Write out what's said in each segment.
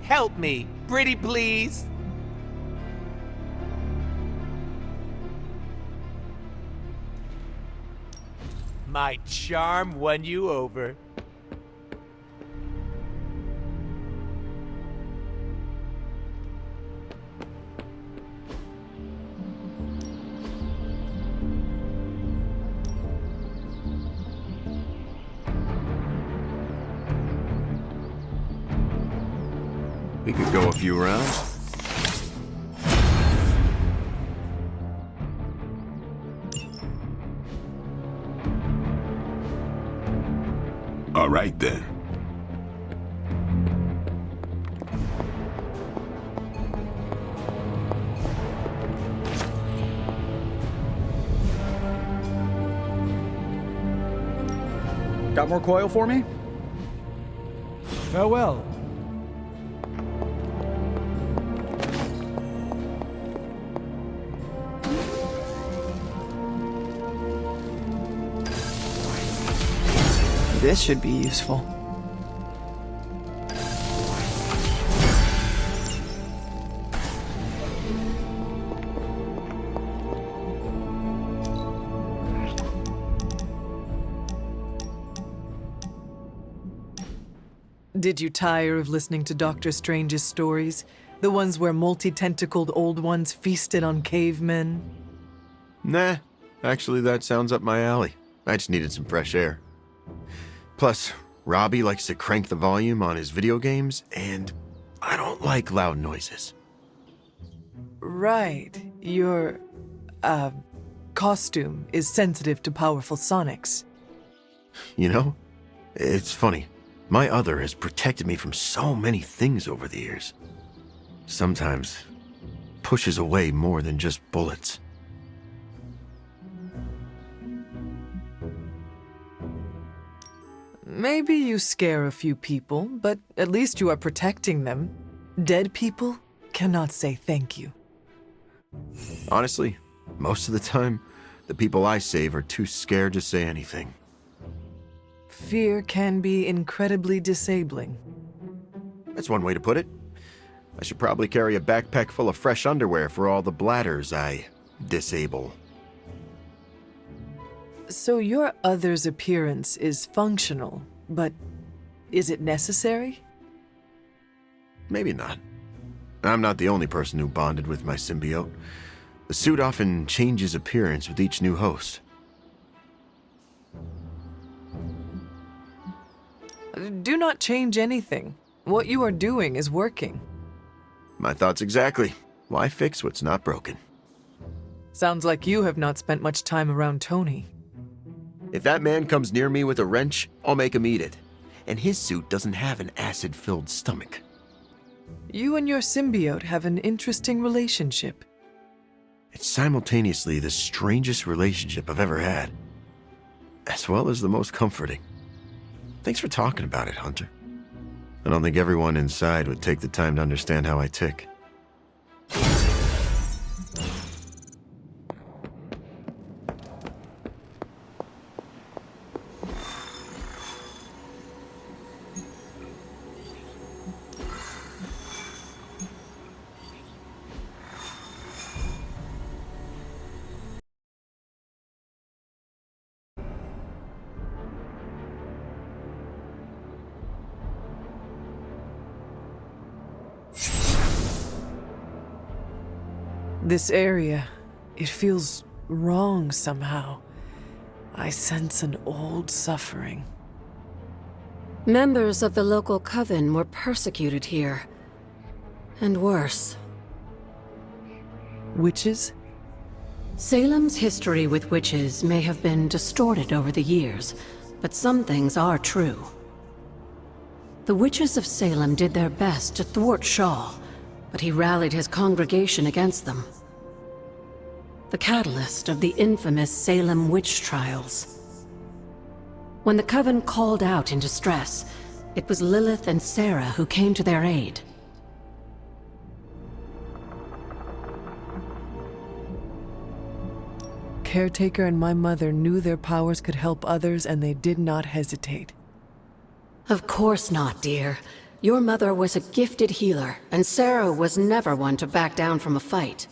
Help me, pretty please. My charm won you over. We could go a few rounds. All right, then. Got more coil for me? Farewell. This should be useful. Did you tire of listening to Doctor Strange's stories? The ones where multi-tentacled old ones feasted on cavemen? Nah, actually that sounds up my alley. I just needed some fresh air. Plus, Robbie likes to crank the volume on his video games, and I don't like loud noises. Right. Your, costume is sensitive to powerful sonics. You know, it's funny. My other has protected me from so many things over the years. Sometimes pushes away more than just bullets. Maybe you scare a few people, but at least you are protecting them. Dead people cannot say thank you. Honestly, most of the time, the people I save are too scared to say anything. Fear can be incredibly disabling. That's one way to put it. I should probably carry a backpack full of fresh underwear for all the bladders I disable. So your other's appearance is functional, but is it necessary? Maybe not. I'm not the only person who bonded with my symbiote. The suit often changes appearance with each new host. Do not change anything. What you are doing is working. My thoughts exactly. Why fix what's not broken? Sounds like you have not spent much time around Tony. If that man comes near me with a wrench, I'll make him eat it. And his suit doesn't have an acid-filled stomach. You and your symbiote have an interesting relationship. It's simultaneously the strangest relationship I've ever had, as well as the most comforting. Thanks for talking about it, Hunter. I don't think everyone inside would take the time to understand how I tick. This area, it feels wrong somehow. I sense an old suffering. Members of the local coven were persecuted here. And worse. Witches? Salem's history with witches may have been distorted over the years, but some things are true. The witches of Salem did their best to thwart Shaw, but he rallied his congregation against them. The catalyst of the infamous Salem witch trials. When the Coven called out in distress, it was Lilith and Sarah who came to their aid. Caretaker and my mother knew their powers could help others, and they did not hesitate. Of course not, dear. Your mother was a gifted healer, and Sarah was never one to back down from a fight.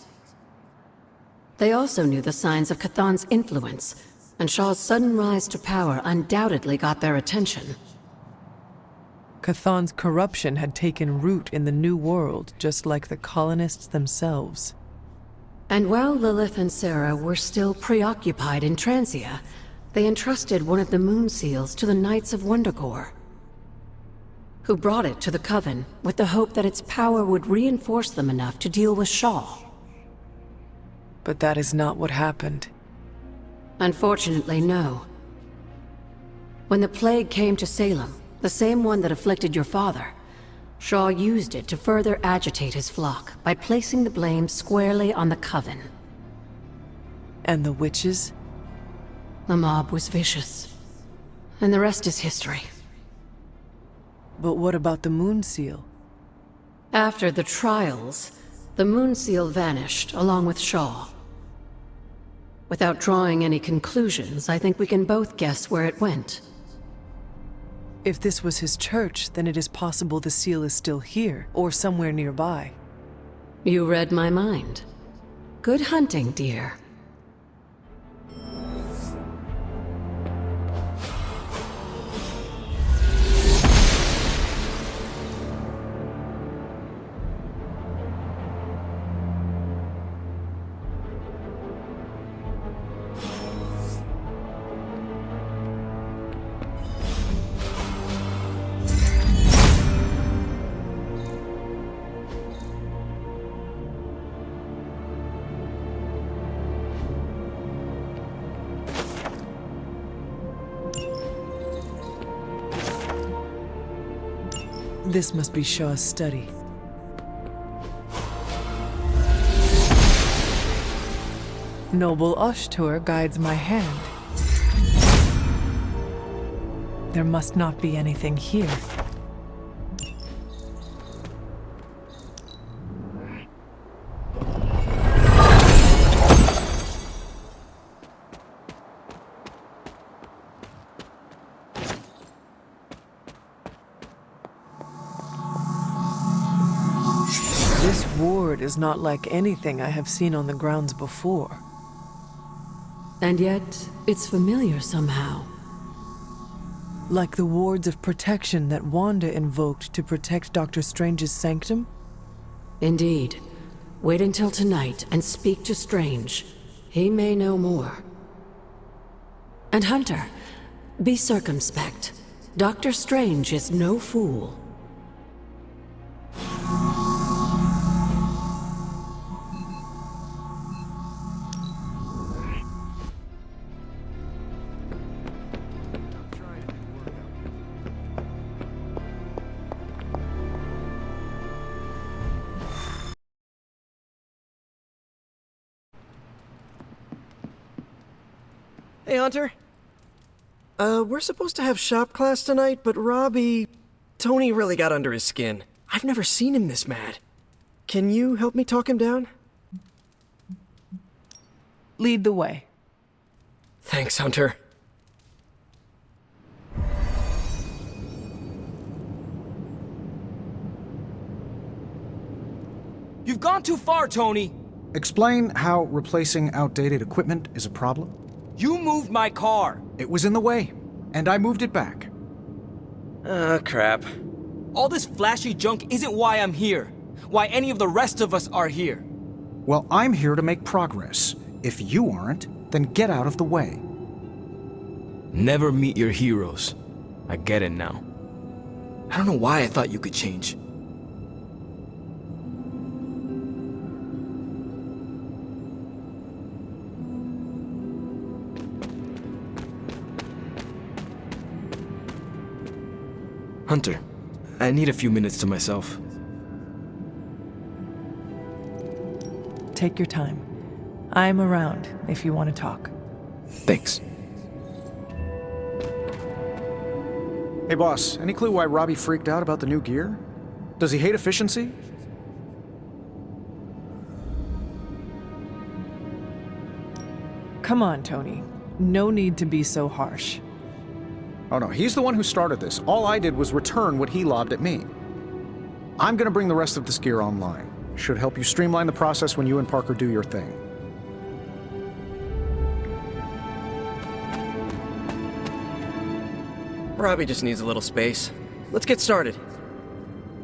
They also knew the signs of Cathan's influence, and Shaw's sudden rise to power undoubtedly got their attention. Cathan's corruption had taken root in the New World, just like the colonists themselves. And while Lilith and Sarah were still preoccupied in Transia, they entrusted one of the Moon Seals to the Knights of Wundagore, who brought it to the Coven with the hope that its power would reinforce them enough to deal with Shaw. But that is not what happened. Unfortunately, no. When the plague came to Salem, the same one that afflicted your father, Shaw used it to further agitate his flock by placing the blame squarely on the Coven. And the witches? The mob was vicious, and the rest is history. But what about the Moon Seal? After the trials, the Moon Seal vanished along with Shaw. Without drawing any conclusions, I think we can both guess where it went. If this was his church, then it is possible the seal is still here, or somewhere nearby. You read my mind. Good hunting, dear. This must be Shaw's study. Noble Ashtur guides my hand. There must not be anything here. This ward is not like anything I have seen on the grounds before. And yet, it's familiar somehow. Like the wards of protection that Wanda invoked to protect Dr. Strange's sanctum? Indeed. Wait until tonight and speak to Strange. He may know more. And Hunter, be circumspect. Dr. Strange is no fool. Hey, Hunter. We're supposed to have shop class tonight, but Tony really got under his skin. I've never seen him this mad. Can you help me talk him down? Lead the way. Thanks, Hunter. You've gone too far, Tony! Explain how replacing outdated equipment is a problem. You moved my car! It was in the way, and I moved it back. Crap. All this flashy junk isn't why I'm here. Why any of the rest of us are here. Well, I'm here to make progress. If you aren't, then get out of the way. Never meet your heroes. I get it now. I don't know why I thought you could change. Hunter, I need a few minutes to myself. Take your time. I'm around if you want to talk. Thanks. Hey boss, any clue why Robbie freaked out about the new gear? Does he hate efficiency? Come on, Tony. No need to be so harsh. Oh no, he's the one who started this. All I did was return what he lobbed at me. I'm gonna bring the rest of this gear online. Should help you streamline the process when you and Parker do your thing. Robbie just needs a little space. Let's get started.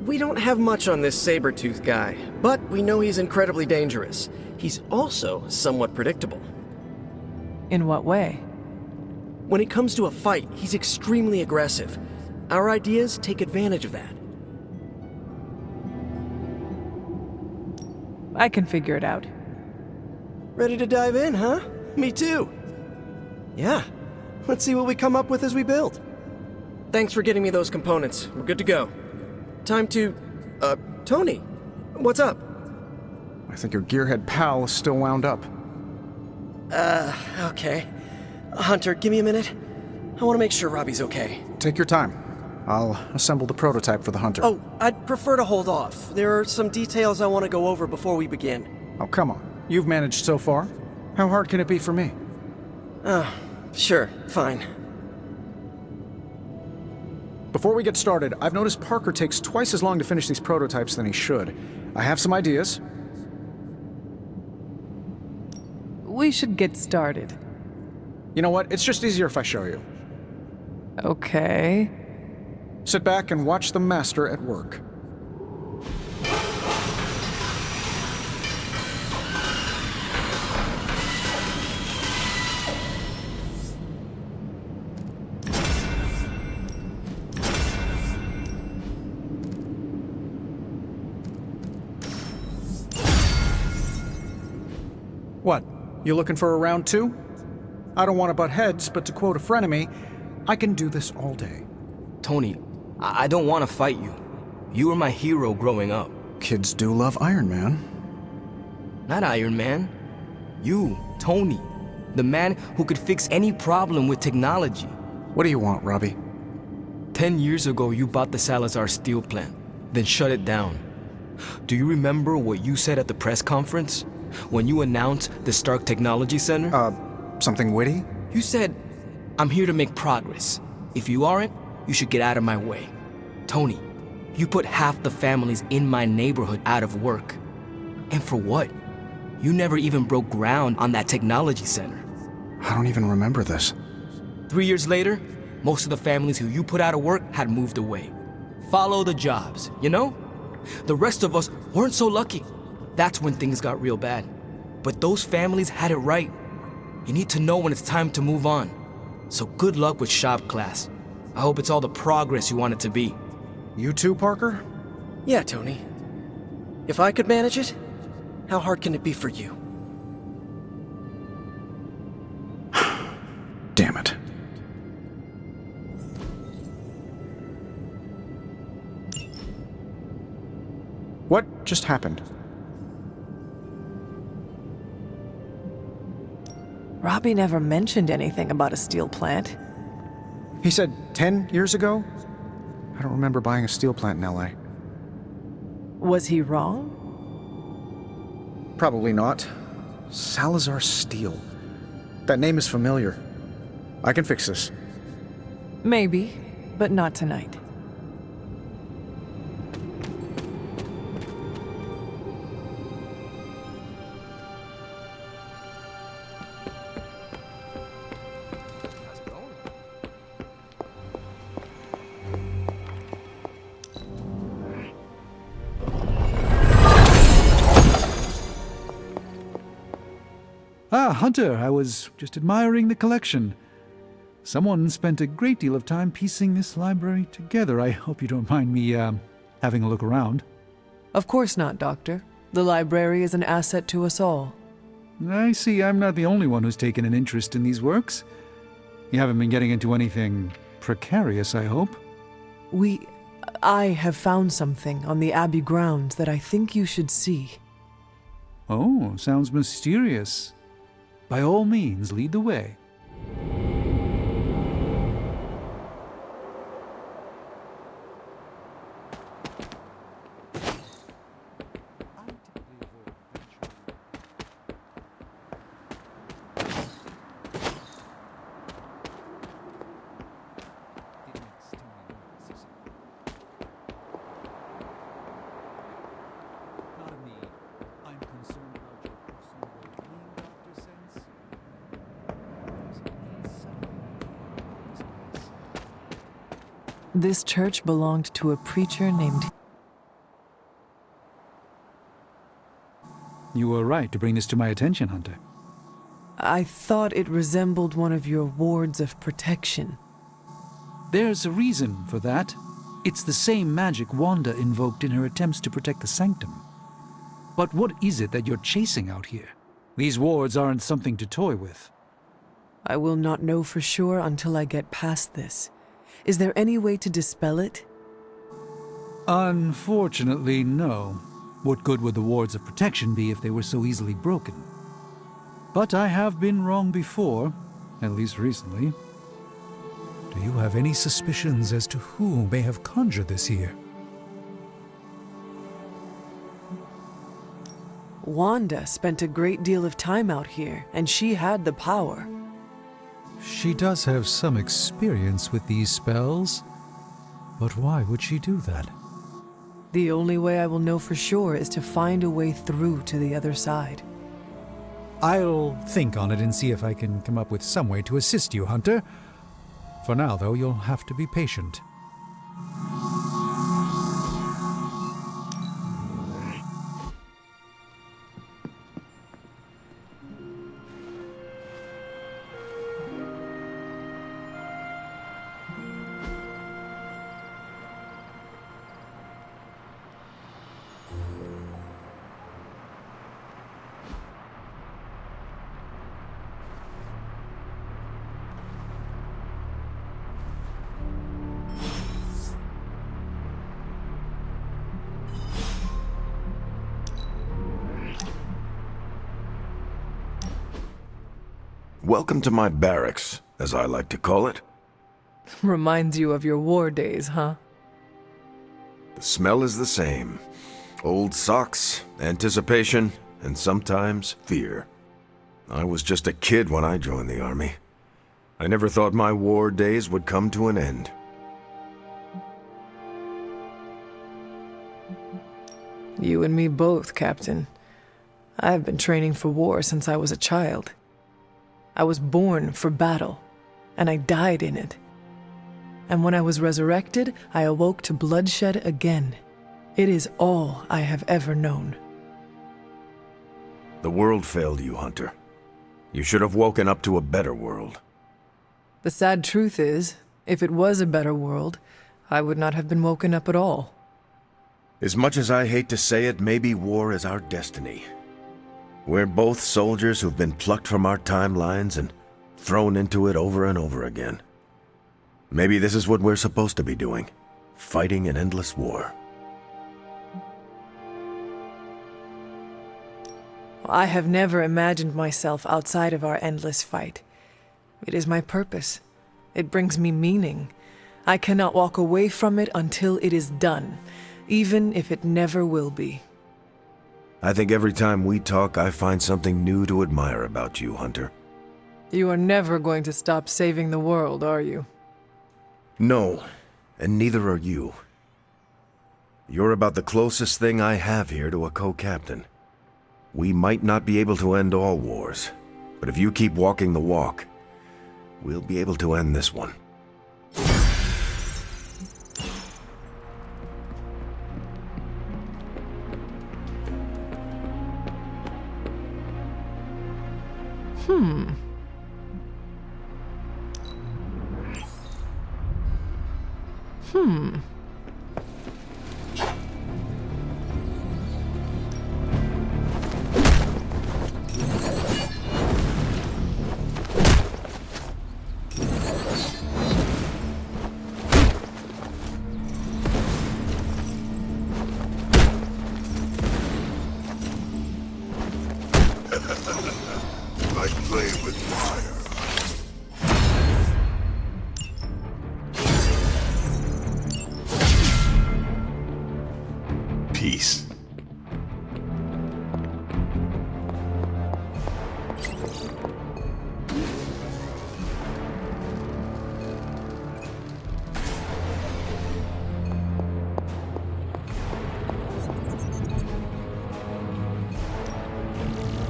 We don't have much on this saber-tooth guy, but we know he's incredibly dangerous. He's also somewhat predictable. In what way? When it comes to a fight, he's extremely aggressive. Our ideas take advantage of that. I can figure it out. Ready to dive in, huh? Me too. Yeah, let's see what we come up with as we build. Thanks for getting me those components. We're good to go. Time to... Tony, what's up? I think your gearhead pal is still wound up. Okay. Hunter, give me a minute. I want to make sure Robbie's okay. Take your time. I'll assemble the prototype for the Hunter. Oh, I'd prefer to hold off. There are some details I want to go over before we begin. Oh, come on. You've managed so far. How hard can it be for me? Sure, fine. Before we get started, I've noticed Parker takes twice as long to finish these prototypes than he should. I have some ideas. We should get started. You know what? It's just easier if I show you. Okay. Sit back and watch the master at work. What? You looking for a round two? I don't want to butt heads, but to quote a frenemy, I can do this all day. Tony, I don't want to fight you. You were my hero growing up. Kids do love Iron Man. Not Iron Man. You, Tony. The man who could fix any problem with technology. What do you want, Robbie? 10 years ago, you bought the Salazar steel plant, then shut it down. Do you remember what you said at the press conference? When you announced the Stark Technology Center? Something witty? You said, I'm here to make progress. If you aren't, you should get out of my way. Tony, you put half the families in my neighborhood out of work. And for what? You never even broke ground on that technology center. I don't even remember this. 3 years later, most of the families who you put out of work had moved away. Follow the jobs, you know? The rest of us weren't so lucky. That's when things got real bad. But those families had it right. You need to know when it's time to move on. So good luck with shop class. I hope it's all the progress you want it to be. You too, Parker? Yeah, Tony. If I could manage it, how hard can it be for you? Damn it. What just happened? Robbie never mentioned anything about a steel plant. He said 10 years ago? I don't remember buying a steel plant in LA. Was he wrong? Probably not. Salazar Steel. That name is familiar. I can fix this. Maybe, but not tonight. Ah, Hunter, I was just admiring the collection. Someone spent a great deal of time piecing this library together. I hope you don't mind me, having a look around. Of course not, Doctor. The library is an asset to us all. I see I'm not the only one who's taken an interest in these works. You haven't been getting into anything precarious, I hope? I have found something on the Abbey grounds that I think you should see. Oh, sounds mysterious. By all means, lead the way. This church belonged to a preacher named... You were right to bring this to my attention, Hunter. I thought it resembled one of your wards of protection. There's a reason for that. It's the same magic Wanda invoked in her attempts to protect the Sanctum. But what is it that you're chasing out here? These wards aren't something to toy with. I will not know for sure until I get past this. Is there any way to dispel it? Unfortunately, no. What good would the wards of protection be if they were so easily broken? But I have been wrong before, at least recently. Do you have any suspicions as to who may have conjured this here? Wanda spent a great deal of time out here, and she had the power. She does have some experience with these spells, but why would she do that? The only way I will know for sure is to find a way through to the other side. I'll think on it and see if I can come up with some way to assist you, Hunter. For now, though, you'll have to be patient. Welcome to my barracks, as I like to call it. Reminds you of your war days, huh? The smell is the same. Old socks, anticipation, and sometimes fear. I was just a kid when I joined the army. I never thought my war days would come to an end. You and me both, Captain. I've been training for war since I was a child. I was born for battle, and I died in it. And when I was resurrected, I awoke to bloodshed again. It is all I have ever known. The world failed you, Hunter. You should have woken up to a better world. The sad truth is, if it was a better world, I would not have been woken up at all. As much as I hate to say it, maybe war is our destiny. We're both soldiers who've been plucked from our timelines and thrown into it over and over again. Maybe this is what we're supposed to be doing, fighting an endless war. I have never imagined myself outside of our endless fight. It is my purpose. It brings me meaning. I cannot walk away from it until it is done, even if it never will be. I think every time we talk, I find something new to admire about you, Hunter. You are never going to stop saving the world, are you? No, and neither are you. You're about the closest thing I have here to a co-captain. We might not be able to end all wars, but if you keep walking the walk, we'll be able to end this one. Like playing with fire. Peace.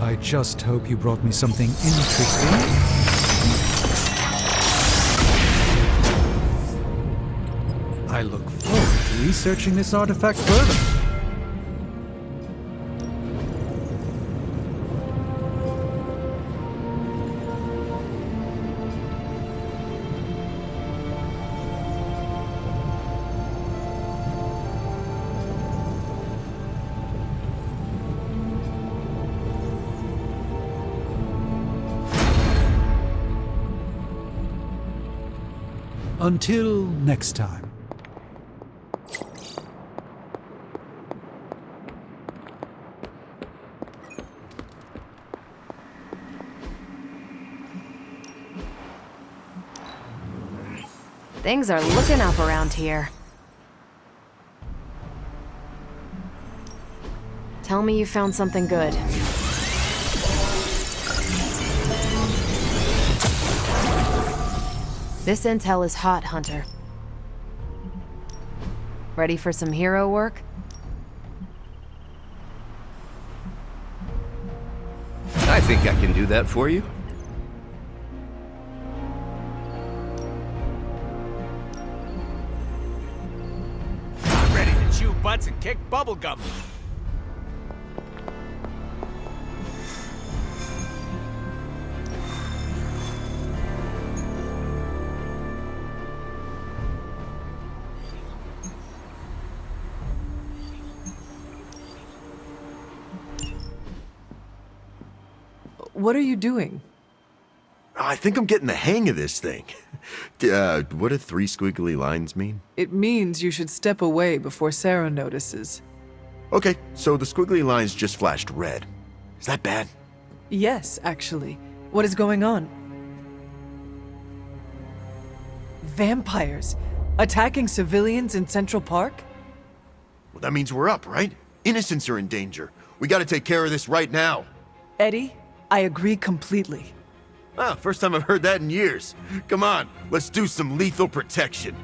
I just hope you brought me something interesting. I look forward to researching this artifact further. Until next time. Things are looking up around here. Tell me you found something good. This intel is hot, Hunter. Ready for some hero work? I think I can do that for you. I'm ready to chew butts and kick bubblegum. What are you doing? I think I'm getting the hang of this thing. What do 3 squiggly lines mean? It means you should step away before Sarah notices. Okay, so the squiggly lines just flashed red. Is that bad? Yes, actually. What is going on? Vampires attacking civilians in Central Park? Well, that means we're up, right? Innocents are in danger. We gotta take care of this right now. Eddie, I agree completely. Ah, first time I've heard that in years. Come on, let's do some lethal protection.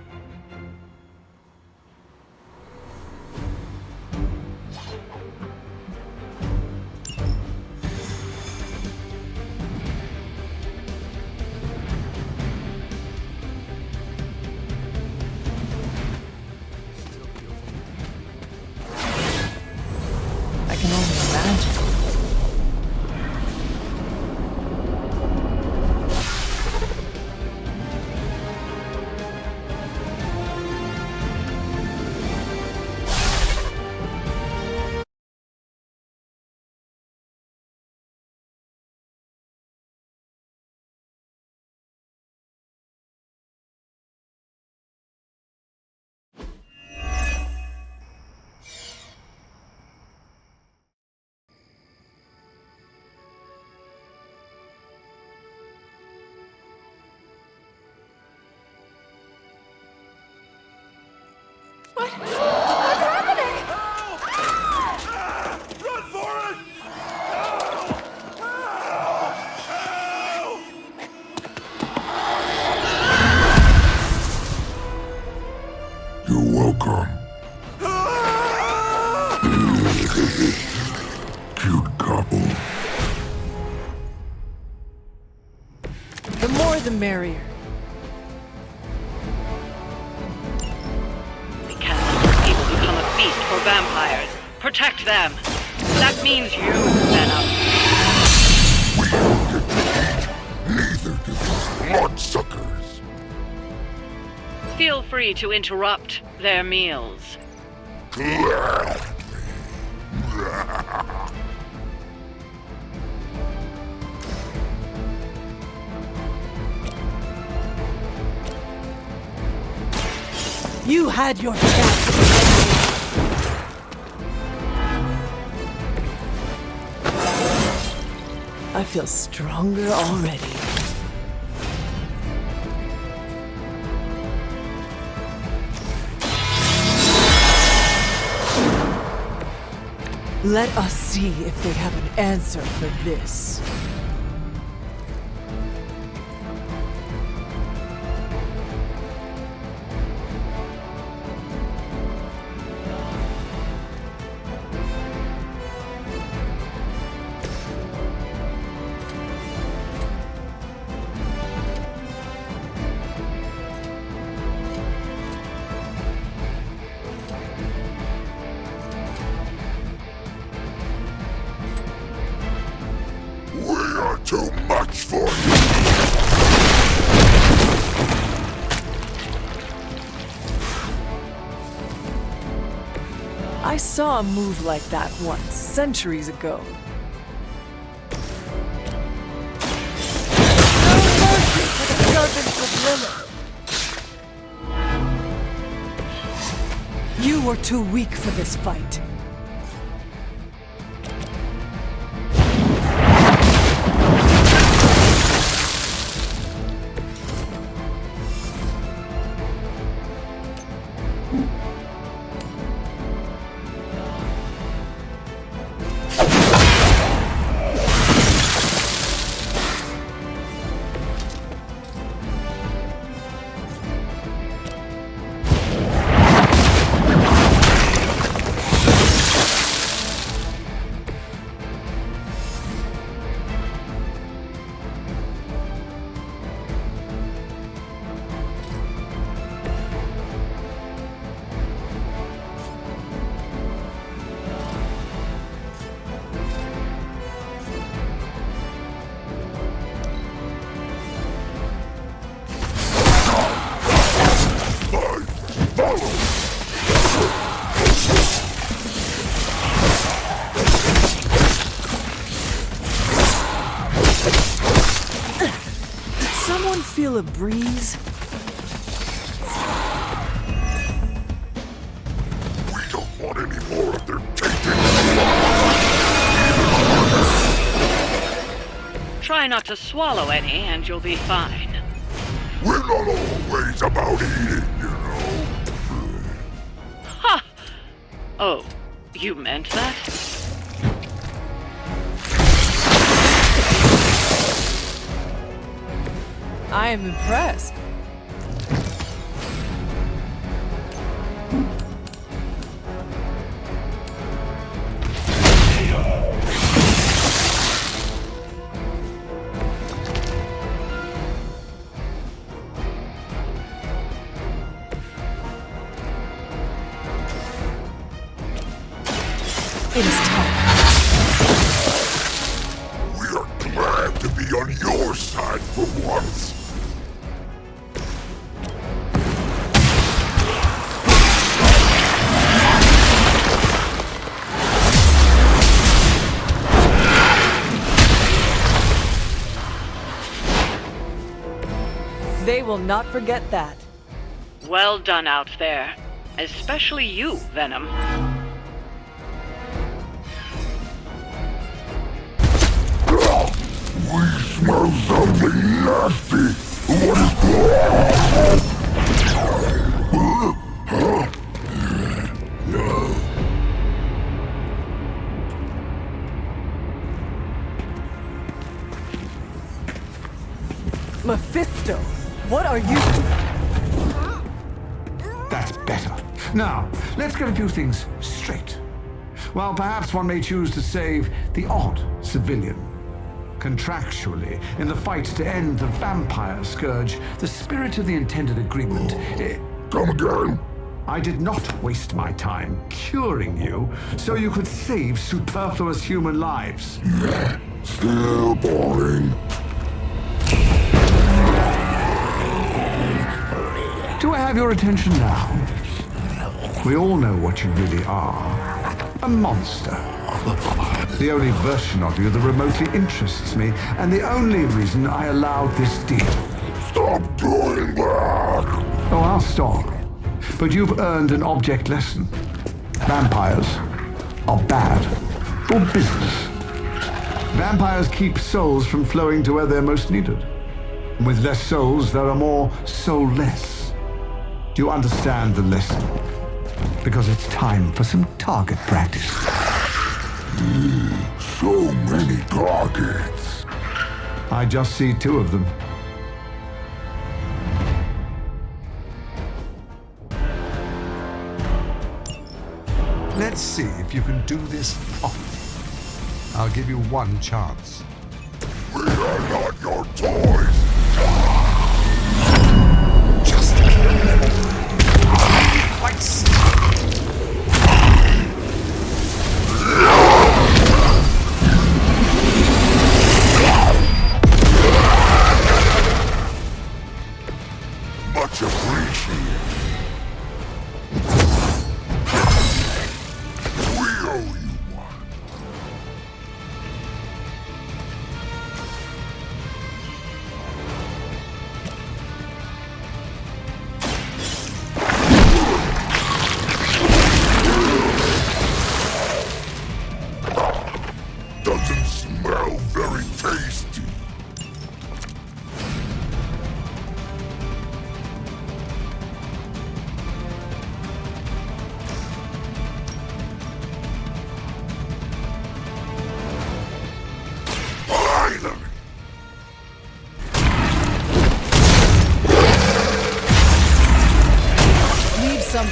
I can only imagine. You're welcome. Cute couple. The more the merrier. We can't let people become a feast for vampires. Protect them. That means you, Venom. We don't get to eat. Neither do these bloodsuckers. Feel free to interrupt their meals. You had your chance. I feel stronger already. Let us see if they have an answer for this. too much for you. I saw a move like that once, centuries ago. No mercy for the servants of Lilith. You were too weak for this fight. Feel a breeze? We don't want any more of their tainted. Try not to swallow any and you'll be fine. We're not always about eating, you know. Ha! Oh, you meant that? I am impressed. It is time. We are glad to be on your side for once. They will not forget that. Well done out there. Especially you, Venom. We smell something nasty. What is Mephisto, what are you? That's better. Now, let's get a few things straight. While perhaps one may choose to save the odd civilian, contractually, in the fight to end the vampire scourge, the spirit of the intended agreement... Come again? I did not waste my time curing you so you could save superfluous human lives. Still boring. Do I have your attention now? We all know what you really are. A monster. The only version of you that remotely interests me, and the only reason I allowed this deal. Stop doing that! Oh, I'll stop. But you've earned an object lesson. Vampires are bad for business. Vampires keep souls from flowing to where they're most needed. And with less souls, there are more soulless. Do you understand the lesson? Because it's time for some target practice. So many targets. I just see two of them. Let's see if you can do this properly. I'll give you one chance. We are not your toys. Just kill them. Twice.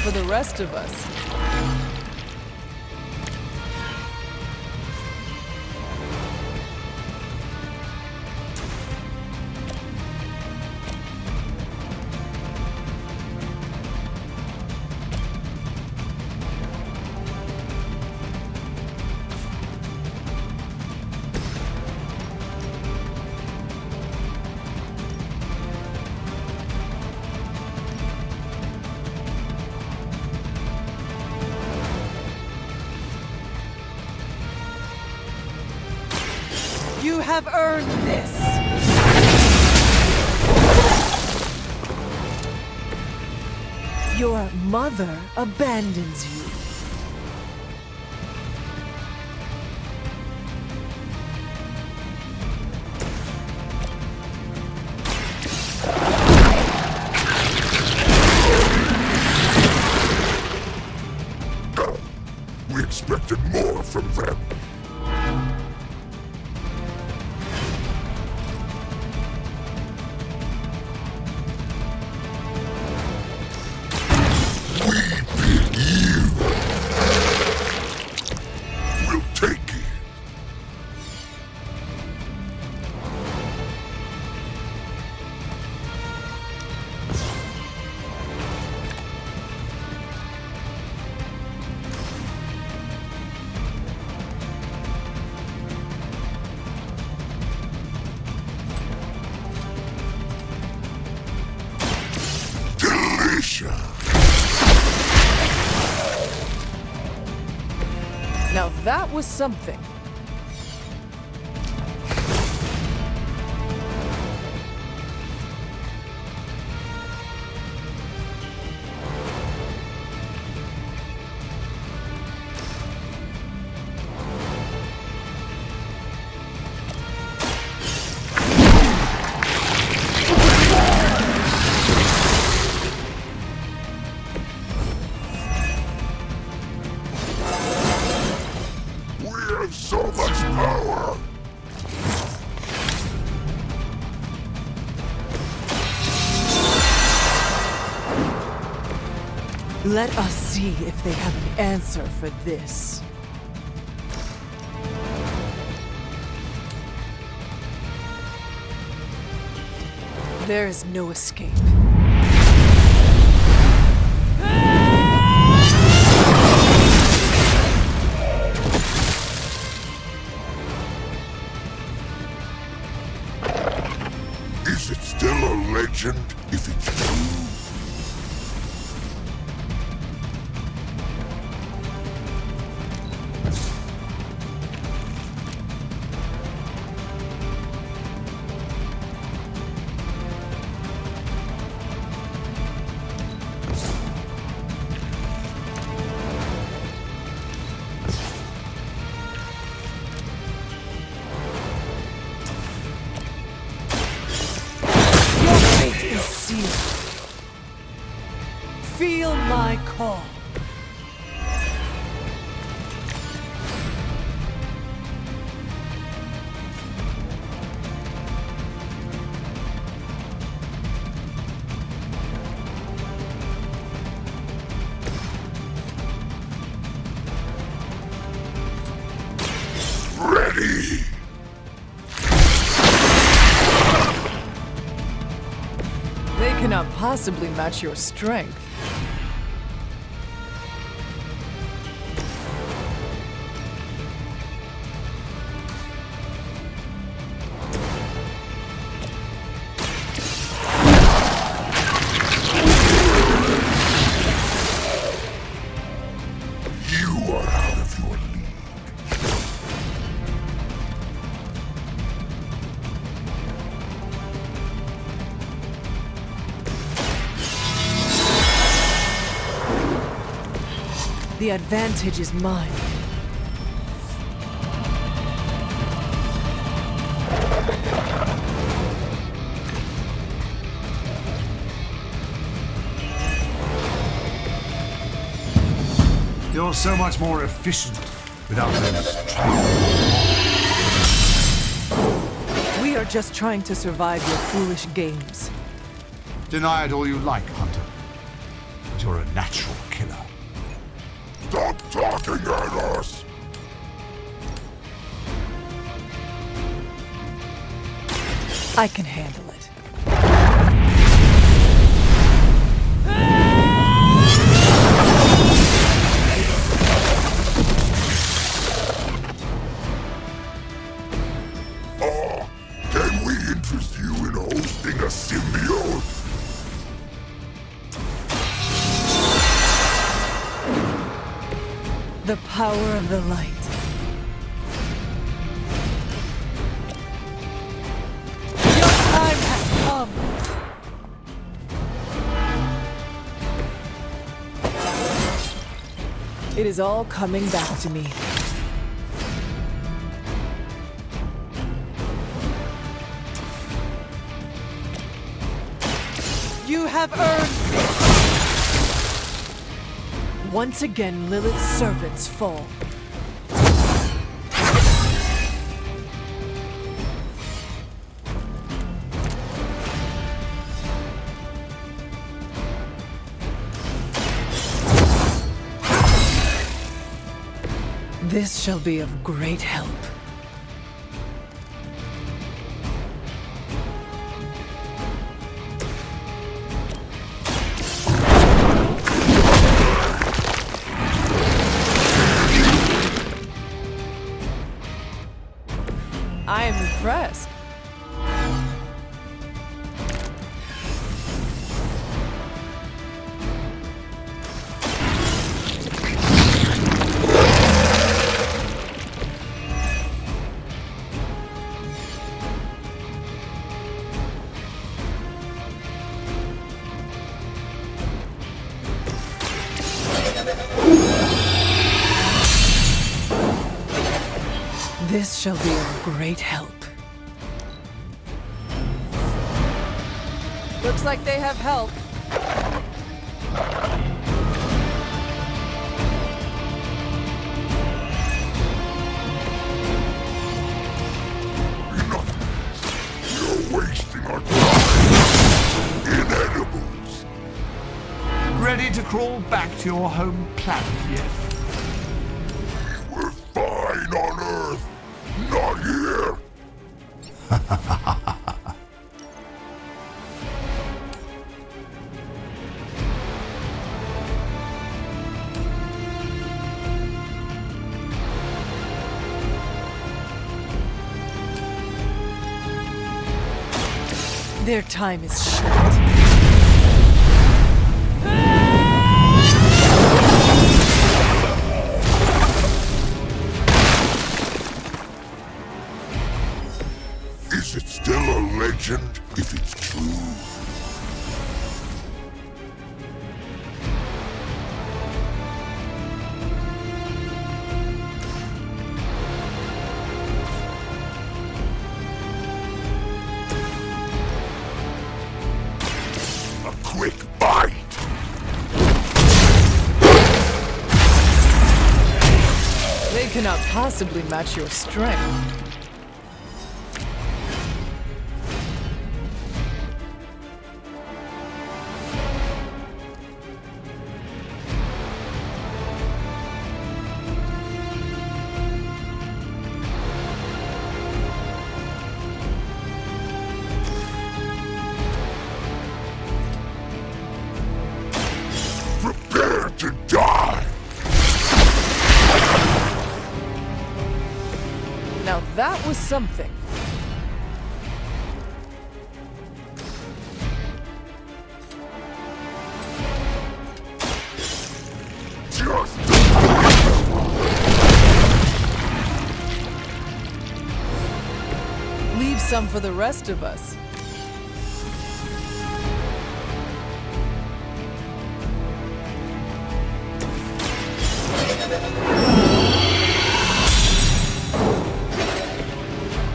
for the rest of us. You have earned this! Your mother abandons you. We expected more from them. Now that was something. So much power! Let us see if they have an answer for this. There is no escape. Is it still a legend if it's true? Feel my call. Ready! They cannot possibly match your strength. You are out of your league. The advantage is mine. You're so much more efficient without those traps. We are just trying to survive your foolish games. Deny it all you like, Hunter. But you're a natural killer. talking at us? I can handle it. Can we interest you in hosting a symbiote? The power of the light. Your time has come. It is all coming back to me. You have earned this. Once again, Lilith's servants fall. This shall be of great help. I am impressed. This shall be of great help. Looks like they have help. You're wasting our time. Inedibles. Ready to crawl back to your home planet yet? We're fine on Earth. Not here! Their time is short. Is it still a legend if it's true? A quick bite! They cannot possibly match your strength. Prepare to die! Now that was something. Just Leave some for the rest of us.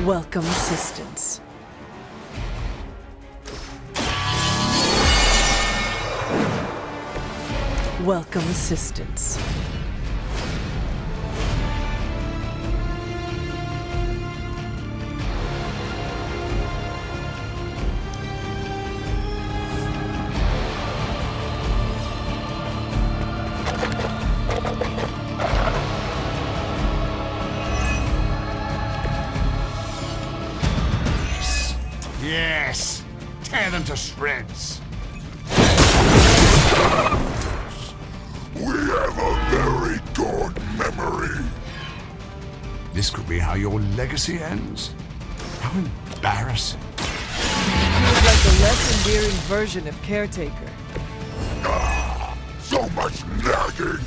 Welcome assistance. Welcome assistance. Yes. Tear them to shreds. We have a very good memory. This could be how your legacy ends. How embarrassing. Feels like the less endearing version of Caretaker. So much nagging.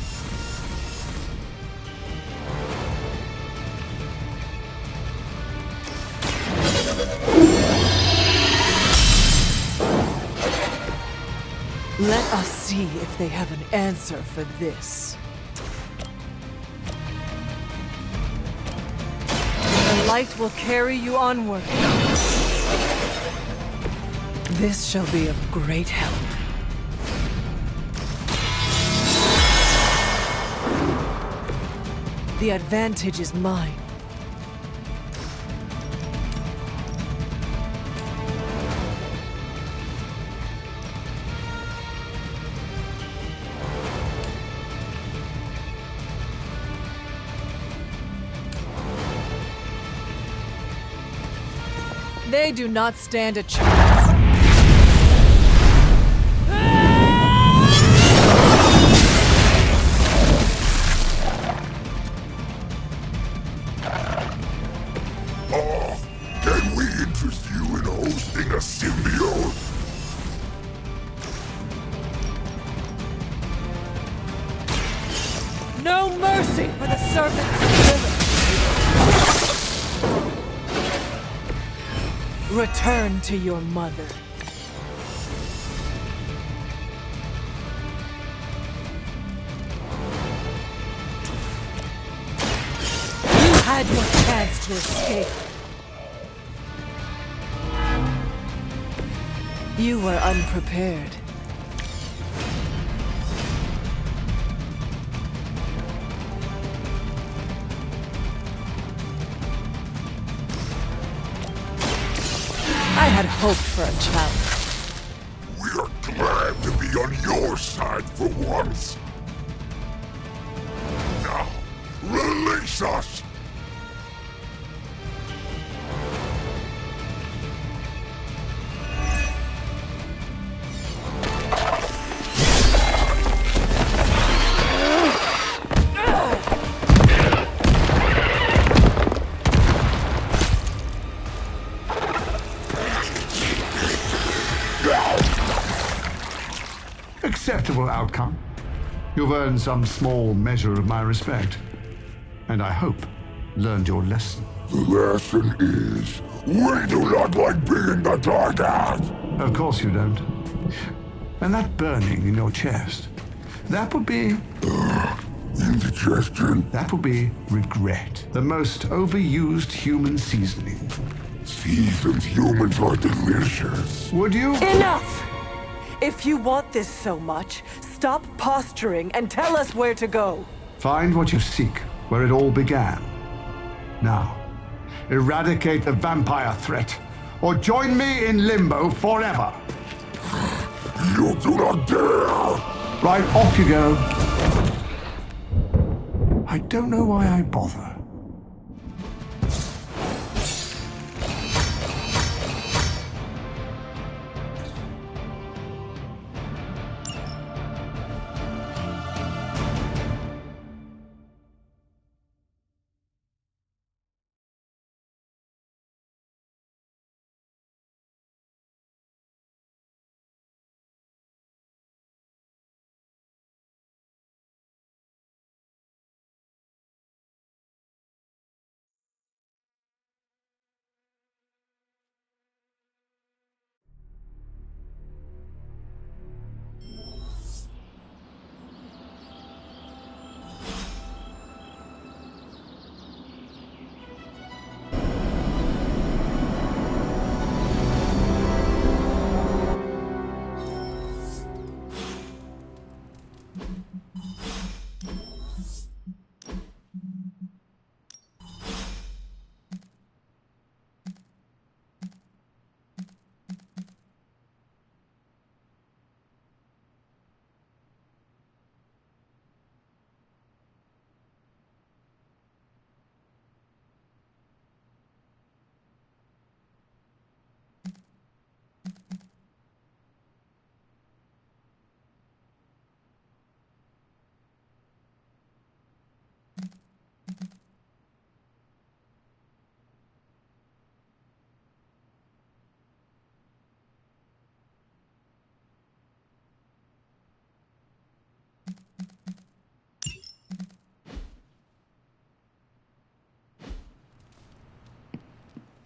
Let us see if they have an answer for this. The light will carry you onward. This shall be of great help. The advantage is mine. They do not stand a chance. Can we interest you in hosting a symbiote? No mercy for the servants of Lilith. Return to your mother. You had your chance to escape. You were unprepared. I had hoped for a challenge. We are glad to be on your side for once. Now, release us! Acceptable outcome. You've earned some small measure of my respect. And I hope learned your lesson. The lesson is, we do not like being the target! Of course you don't. And that burning in your chest, that would be... indigestion. That would be regret. The most overused human seasoning. Seasoned humans are delicious. Would you? Enough! If you want this so much, stop posturing and tell us where to go. Find what you seek, where it all began. Now, eradicate the vampire threat, or join me in limbo forever. You do not dare! Right, off you go. I don't know why I bother.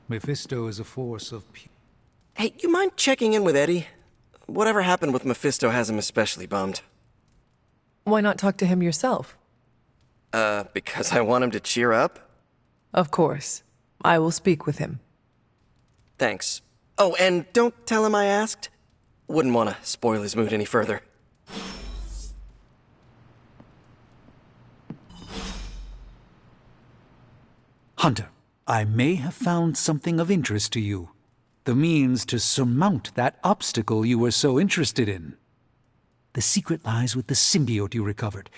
Mephisto is a force of Hey, you mind checking in with Eddie? Whatever happened with Mephisto has him especially bummed. Why not talk to him yourself? Because I want him to cheer up? Of course. I will speak with him. Thanks. Oh, and don't tell him I asked. Wouldn't want to spoil his mood any further. Hunter, I may have found something of interest to you. The means to surmount that obstacle you were so interested in. The secret lies with the symbiote you recovered.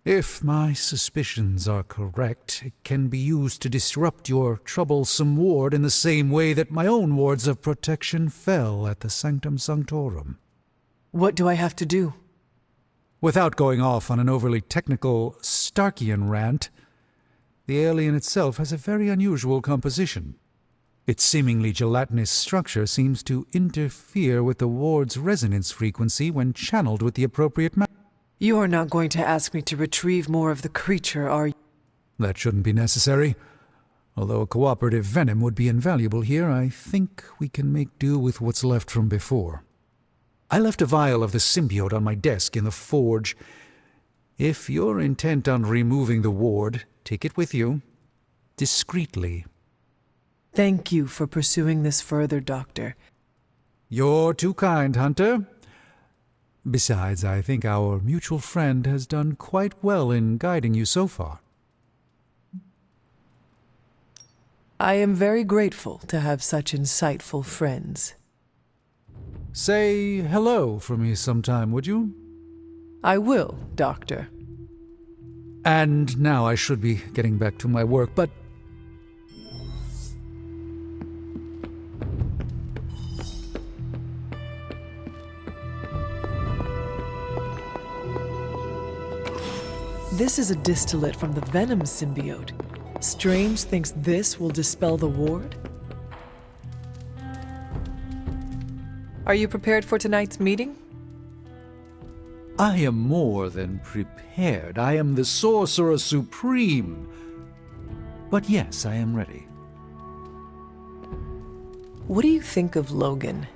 If my suspicions are correct, it can be used to disrupt your troublesome ward in the same way that my own wards of protection fell at the Sanctum Sanctorum. What do I have to do? Without going off on an overly technical Starkian rant, the alien itself has a very unusual composition. Its seemingly gelatinous structure seems to interfere with the ward's resonance frequency when channeled with the appropriate You are not going to ask me to retrieve more of the creature, are you? That shouldn't be necessary. Although a cooperative venom would be invaluable here, I think we can make do with what's left from before. I left a vial of the symbiote on my desk in the forge. If you're intent on removing the ward, take it with you. Discreetly. Thank you for pursuing this further, Doctor. You're too kind, Hunter. Besides, I think our mutual friend has done quite well in guiding you so far. I am very grateful to have such insightful friends. Say hello for me sometime, would you? I will, Doctor. And now I should be getting back to my work, but... This is a distillate from the Venom symbiote. Strange thinks this will dispel the ward? Are you prepared for tonight's meeting? I am more than prepared. I am the Sorcerer Supreme. But yes, I am ready. What do you think of Logan?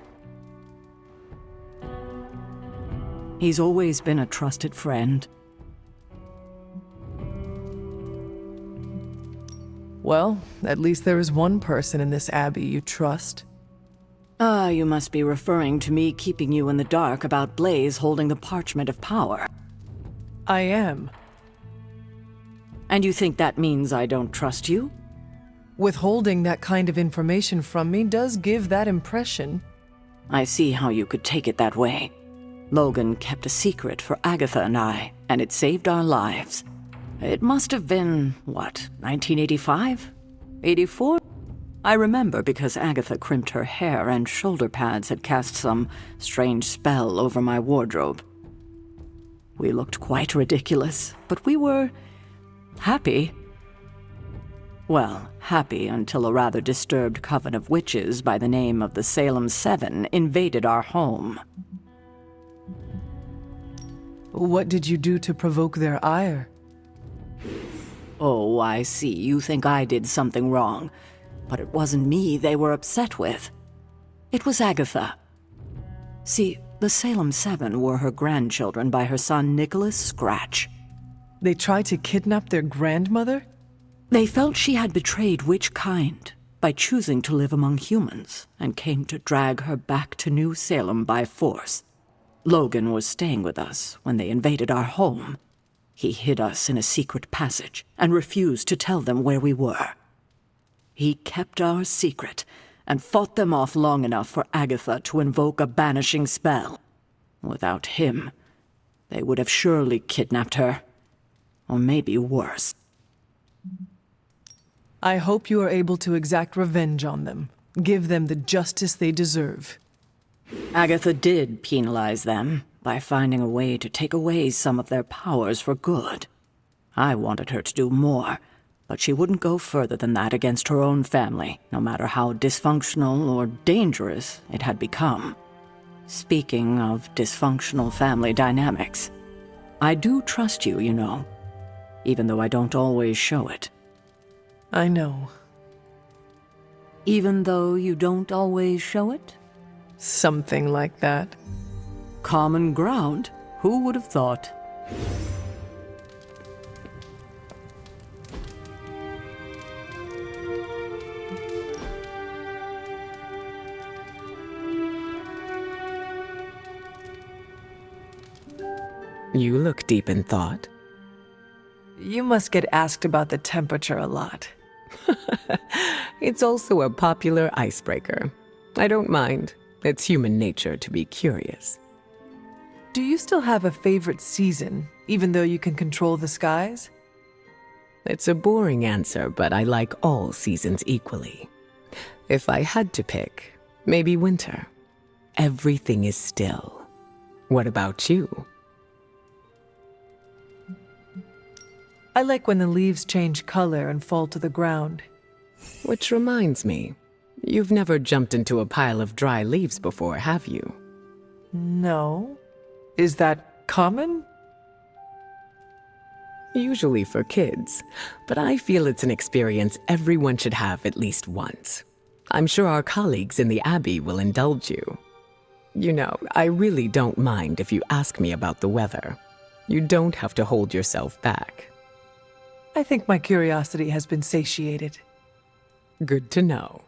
He's always been a trusted friend. Well, at least there is one person in this abbey you trust. Ah, you must be referring to me keeping you in the dark about Blaze holding the Parchment of Power. I am. And you think that means I don't trust you? Withholding that kind of information from me does give that impression. I see how you could take it that way. Logan kept a secret for Agatha and I, and it saved our lives. It must have been, what, 1985? 84? I remember because Agatha crimped her hair and shoulder pads had cast some strange spell over my wardrobe. We looked quite ridiculous, but we were happy. Well, happy until a rather disturbed coven of witches by the name of the Salem Seven invaded our home. What did you do to provoke their ire? Oh, I see. You think I did something wrong. But it wasn't me they were upset with. It was Agatha. See, the Salem Seven were her grandchildren by her son Nicholas Scratch. They tried to kidnap their grandmother? They felt she had betrayed which kind by choosing to live among humans and came to drag her back to New Salem by force. Logan was staying with us when they invaded our home. He hid us in a secret passage and refused to tell them where we were. He kept our secret and fought them off long enough for Agatha to invoke a banishing spell. Without him, they would have surely kidnapped her. Or maybe worse. I hope you are able to exact revenge on them. Give them the justice they deserve. Agatha did penalize them by finding a way to take away some of their powers for good. I wanted her to do more, but she wouldn't go further than that against her own family, no matter how dysfunctional or dangerous it had become. Speaking of dysfunctional family dynamics, I do trust you, you know, even though I don't always show it. I know. even though you don't always show it? Something like that. Common ground. Who would have thought? You look deep in thought. You must get asked about the temperature a lot. It's also a popular icebreaker. I don't mind. It's human nature to be curious. Do you still have a favorite season, even though you can control the skies? It's a boring answer, but I like all seasons equally. If I had to pick, maybe winter. Everything is still. What about you? I like when the leaves change color and fall to the ground. Which reminds me, you've never jumped into a pile of dry leaves before, have you? No. Is that common? Usually for kids, but I feel it's an experience everyone should have at least once. I'm sure our colleagues in the Abbey will indulge you. You know, I really don't mind if you ask me about the weather. You don't have to hold yourself back. I think my curiosity has been satiated. Good to know.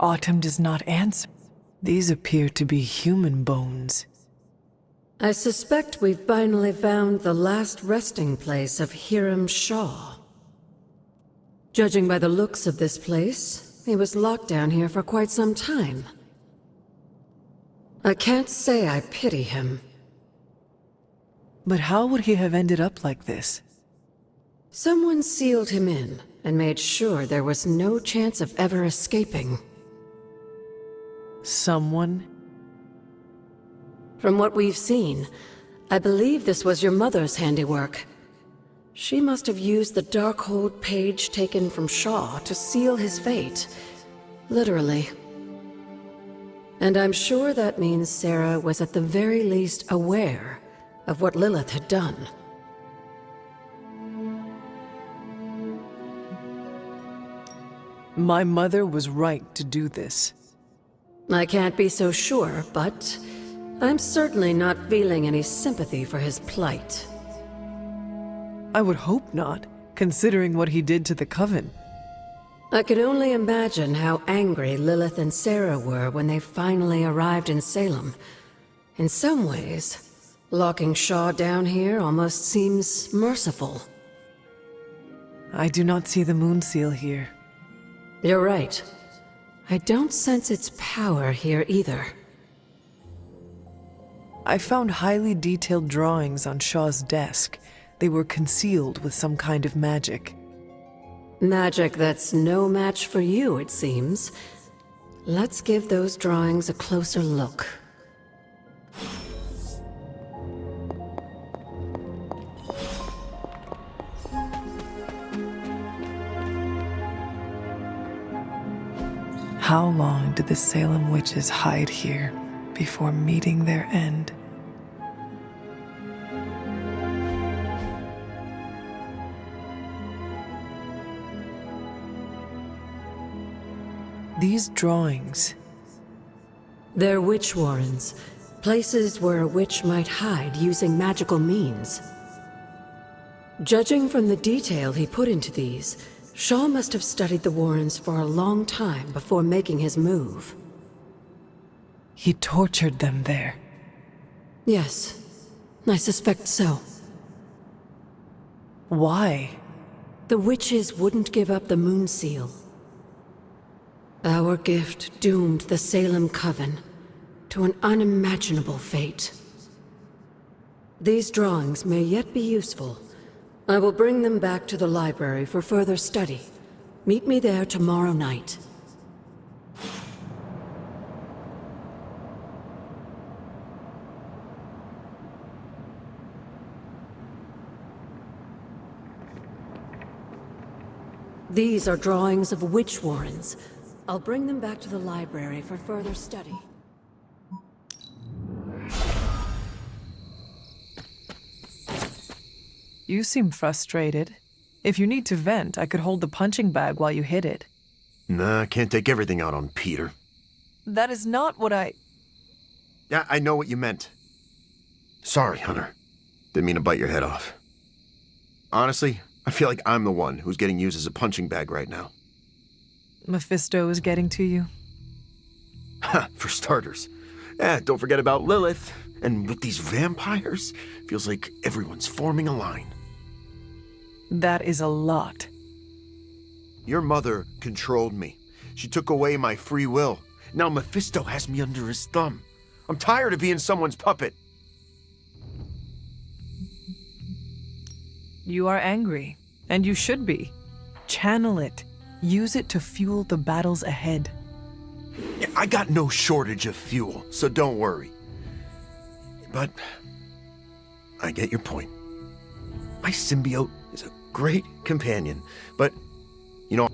Autumn does not answer. These appear to be human bones. I suspect we've finally found the last resting place of Hiram Shaw. Judging by the looks of this place, he was locked down here for quite some time. I can't say I pity him. But how would he have ended up like this? Someone sealed him in and made sure there was no chance of ever escaping. Someone? From what we've seen, I believe this was your mother's handiwork. She must have used the Darkhold page taken from Shaw to seal his fate. Literally. And I'm sure that means Sarah was at the very least aware of what Lilith had done. My mother was right to do this. I can't be so sure, but I'm certainly not feeling any sympathy for his plight. I would hope not, considering what he did to the Coven. I can only imagine how angry Lilith and Sarah were when they finally arrived in Salem. In some ways, locking Shaw down here almost seems merciful. I do not see the moon seal here. You're right. I don't sense its power here either. I found highly detailed drawings on Shaw's desk. They were concealed with some kind of magic. Magic that's no match for you, it seems. Let's give those drawings a closer look. How long did the Salem witches hide here before meeting their end? These drawings. They're witch warrens, places where a witch might hide using magical means. Judging from the detail he put into these, Shaw must have studied the warrens for a long time before making his move. He tortured them there. Yes, I suspect so. Why? The witches wouldn't give up the Moon Seal. Our gift doomed the Salem Coven to an unimaginable fate. These drawings may yet be useful. I will bring them back to the library for further study. Meet me there tomorrow night. These are drawings of witch warrens. I'll bring them back to the library for further study. You seem frustrated. If you need to vent, I could hold the punching bag while you hit it. Nah, I can't take everything out on Peter. That is not what I... Yeah, I know what you meant. Sorry, Hunter. Didn't mean to bite your head off. Honestly, I feel like I'm the one who's getting used as a punching bag right now. Mephisto is getting to you? Ha, for starters. Don't forget about Lilith. And with these vampires, feels like everyone's forming a line. That is a lot. Your mother controlled me. She took away my free will. Now Mephisto has me under his thumb. I'm tired of being someone's puppet. You are angry, and you should be. Channel it. Use it to fuel the battles ahead. I got no shortage of fuel, so don't worry. But I get your point. My symbiote is a great companion, but, you know...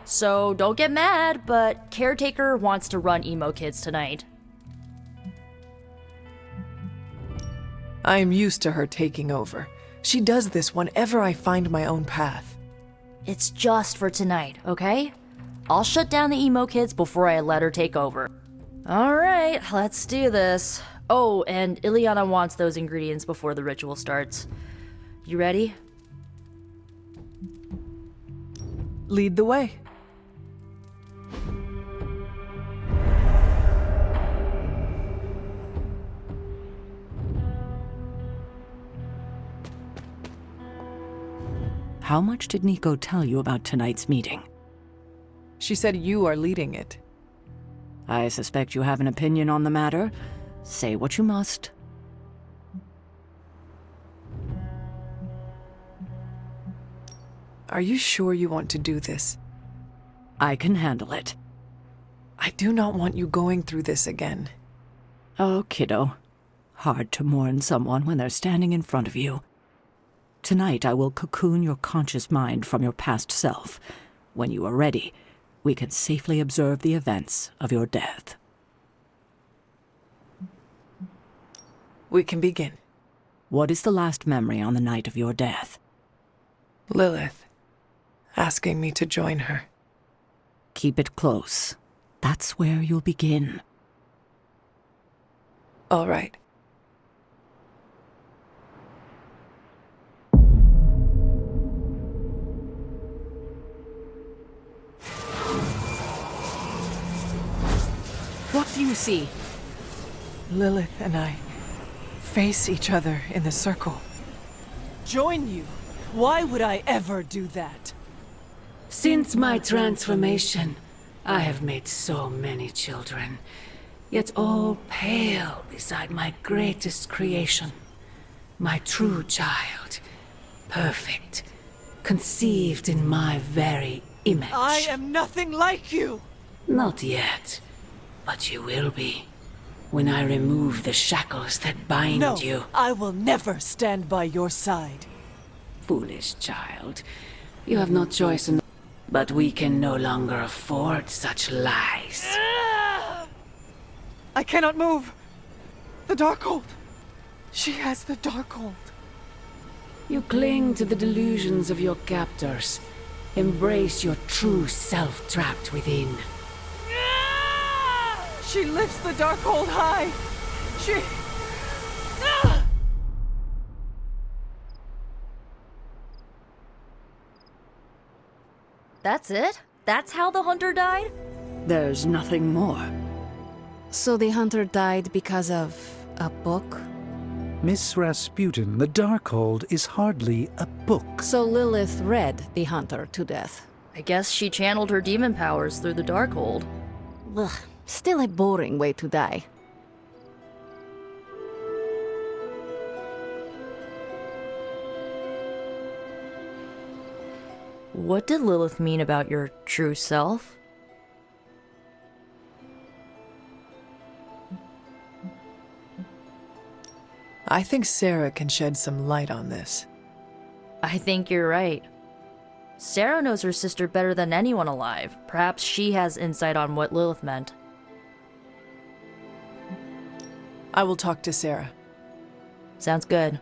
So don't get mad, but Caretaker wants to run Emo Kids tonight. I am used to her taking over. She does this whenever I find my own path. It's just for tonight, okay? I'll shut down the Emo Kids before I let her take over. Alright, let's do this. Oh, and Ileana wants those ingredients before the ritual starts. You ready? Lead the way. How much did Nico tell you about tonight's meeting? She said you are leading it. I suspect you have an opinion on the matter. Say what you must. Are you sure you want to do this? I can handle it. I do not want you going through this again. Oh, kiddo. Hard to mourn someone when they're standing in front of you. Tonight I will cocoon your conscious mind from your past self. When you are ready, we can safely observe the events of your death. We can begin. What is the last memory on the night of your death? Lilith, asking me to join her. Keep it close. That's where you'll begin. All right. What do you see? Lilith and I face each other in the circle. Join you? Why would I ever do that? Since my transformation, I have made so many children, yet all pale beside my greatest creation. My true child. Perfect. Conceived in my very image. I am nothing like you! Not yet. But you will be. When I remove the shackles that bind No, you. I will never stand by your side. Foolish child. You have no choice in. But we can no longer afford such lies. I cannot move. The Darkhold. She has the Darkhold. You cling to the delusions of your captors. Embrace your true self trapped within. She lifts the Darkhold high. She... That's it? That's how the hunter died? There's nothing more. So the hunter died because of a book? Miss Rasputin, the Darkhold is hardly a book. So Lilith read the hunter to death. I guess she channeled her demon powers through the Darkhold. Ugh, still a boring way to die. What did Lilith mean about your true self? I think Sarah can shed some light on this. I think you're right. Sarah knows her sister better than anyone alive. Perhaps she has insight on what Lilith meant. I will talk to Sarah. Sounds good.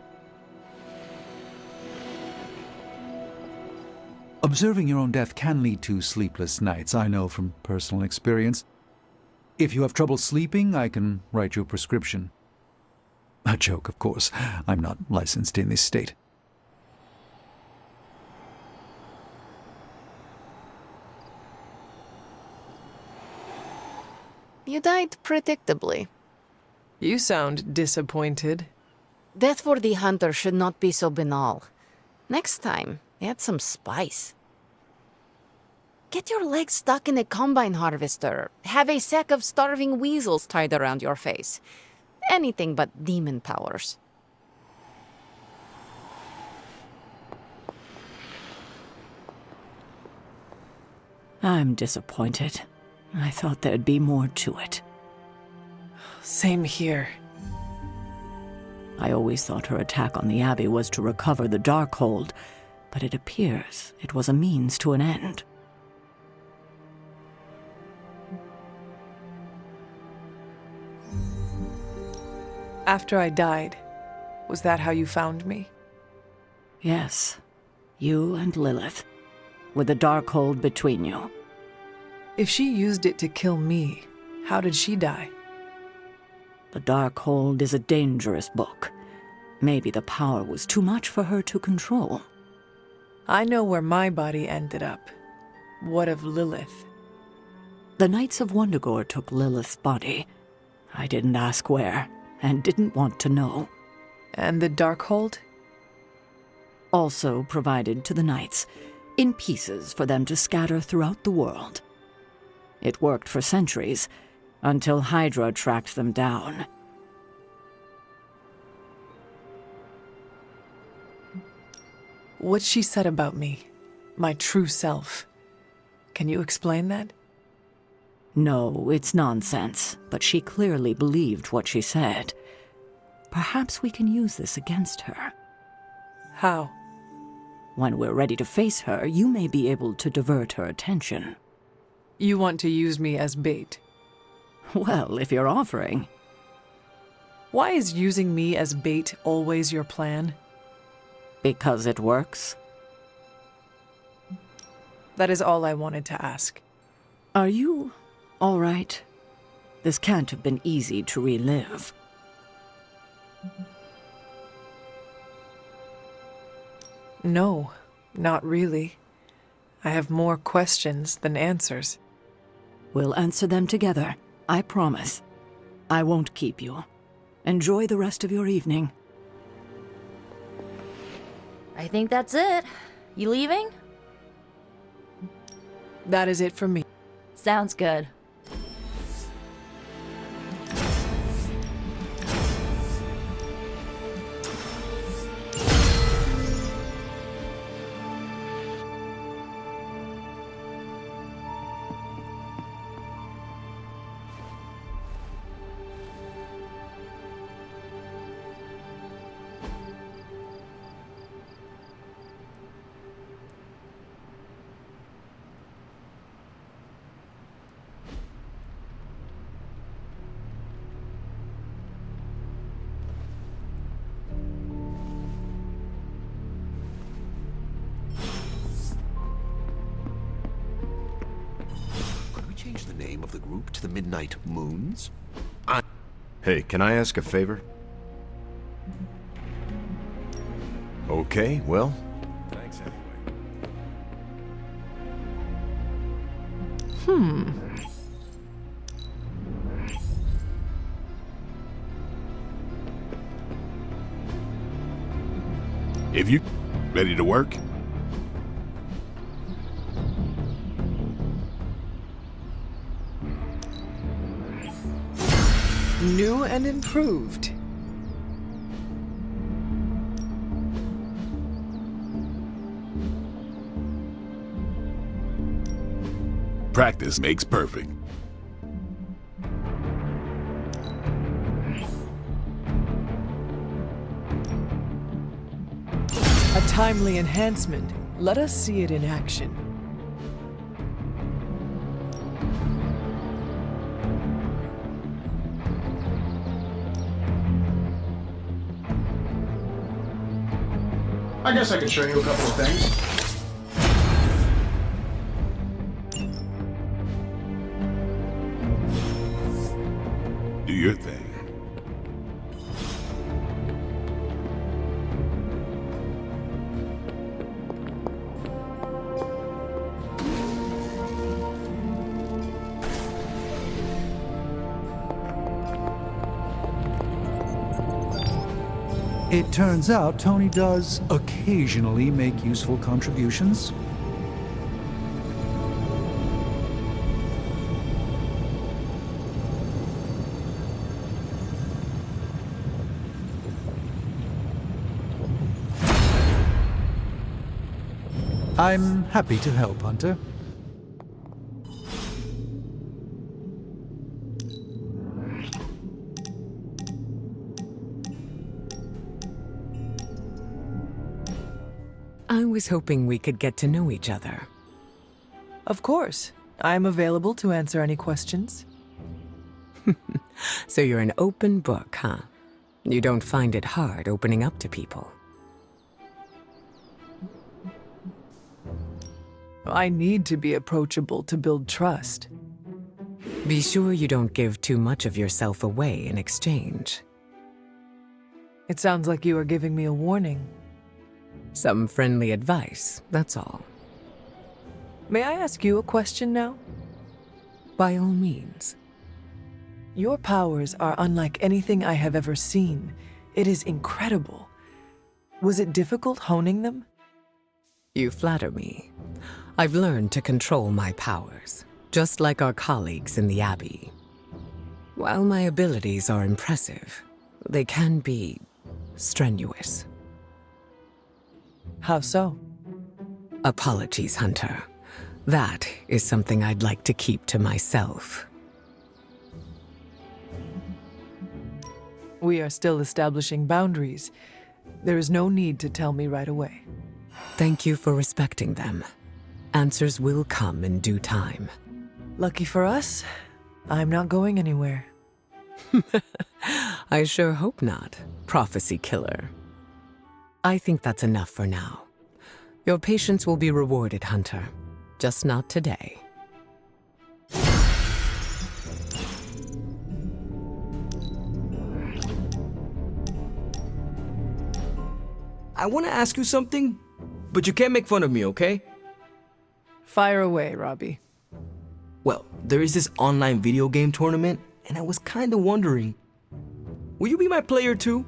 Observing your own death can lead to sleepless nights, I know from personal experience. If you have trouble sleeping, I can write you a prescription. A joke, of course. I'm not licensed in this state. You died predictably. You sound disappointed. Death for the hunter should not be so banal. Next time, add some spice. Get your legs stuck in a combine harvester. Have a sack of starving weasels tied around your face. Anything but demon powers. I'm disappointed. I thought there'd be more to it. Same here. I always thought her attack on the Abbey was to recover the Darkhold, but it appears it was a means to an end. After I died, was that how you found me? Yes, you and Lilith, with the Darkhold between you. If she used it to kill me, how did she die? The Darkhold is a dangerous book. Maybe the power was too much for her to control. I know where my body ended up. What of Lilith? The Knights of Wundagore took Lilith's body. I didn't ask where, and didn't want to know. And the Darkhold? Also provided to the Knights, in pieces for them to scatter throughout the world. It worked for centuries, until Hydra tracked them down. What she said about me, my true self. Can you explain that? No, it's nonsense, but she clearly believed what she said. Perhaps we can use this against her. How? When we're ready to face her, you may be able to divert her attention. You want to use me as bait? Well, if you're offering. Why is using me as bait always your plan? Because it works. That is all I wanted to ask. Are you all right? This can't have been easy to relive. No, not really. I have more questions than answers. We'll answer them together, I promise. I won't keep you. Enjoy the rest of your evening. I think that's it. You leaving? That is it for me. Sounds good. change the name of the group to the Midnight Moons? Hey, can I ask a favor? Okay, well, thanks anyway. If you ready to work? New and improved. Practice makes perfect. A timely enhancement. Let us see it in action. I guess I could show you a couple of things. Do your thing. It turns out Tony does occasionally make useful contributions. I'm happy to help, Hunter. I was hoping we could get to know each other. Of course. I am available to answer any questions. So you're an open book, huh? You don't find it hard opening up to people. I need to be approachable to build trust. Be sure you don't give too much of yourself away in exchange. It sounds like you are giving me a warning. Some friendly advice, that's all. May I ask you a question now? By all means. Your powers are unlike anything I have ever seen. It is incredible. Was it difficult honing them? You flatter me. I've learned to control my powers, just like our colleagues in the Abbey. While my abilities are impressive, they can be strenuous. How so? Apologies, Hunter. That is something I'd like to keep to myself. We are still establishing boundaries. There is no need to tell me right away. Thank you for respecting them. Answers will come in due time. Lucky for us, I'm not going anywhere. I sure hope not, prophecy killer. I think that's enough for now. Your patience will be rewarded, Hunter. Just not today. I want to ask you something, but you can't make fun of me, okay? Fire away, Robbie. Well, there is this online video game tournament, and I was kind of wondering, will you be my player too?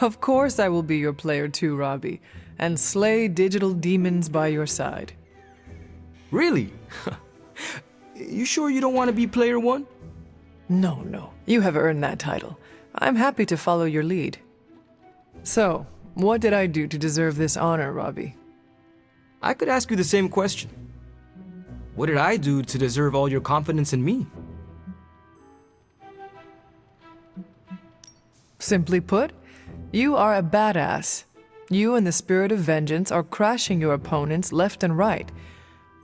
Of course I will be your player too, Robbie, and slay digital demons by your side. Really? You sure you don't want to be player one? No. You have earned that title. I'm happy to follow your lead. So, what did I do to deserve this honor, Robbie? I could ask you the same question. What did I do to deserve all your confidence in me? Simply put, you are a badass. You and the Spirit of Vengeance are crashing your opponents left and right.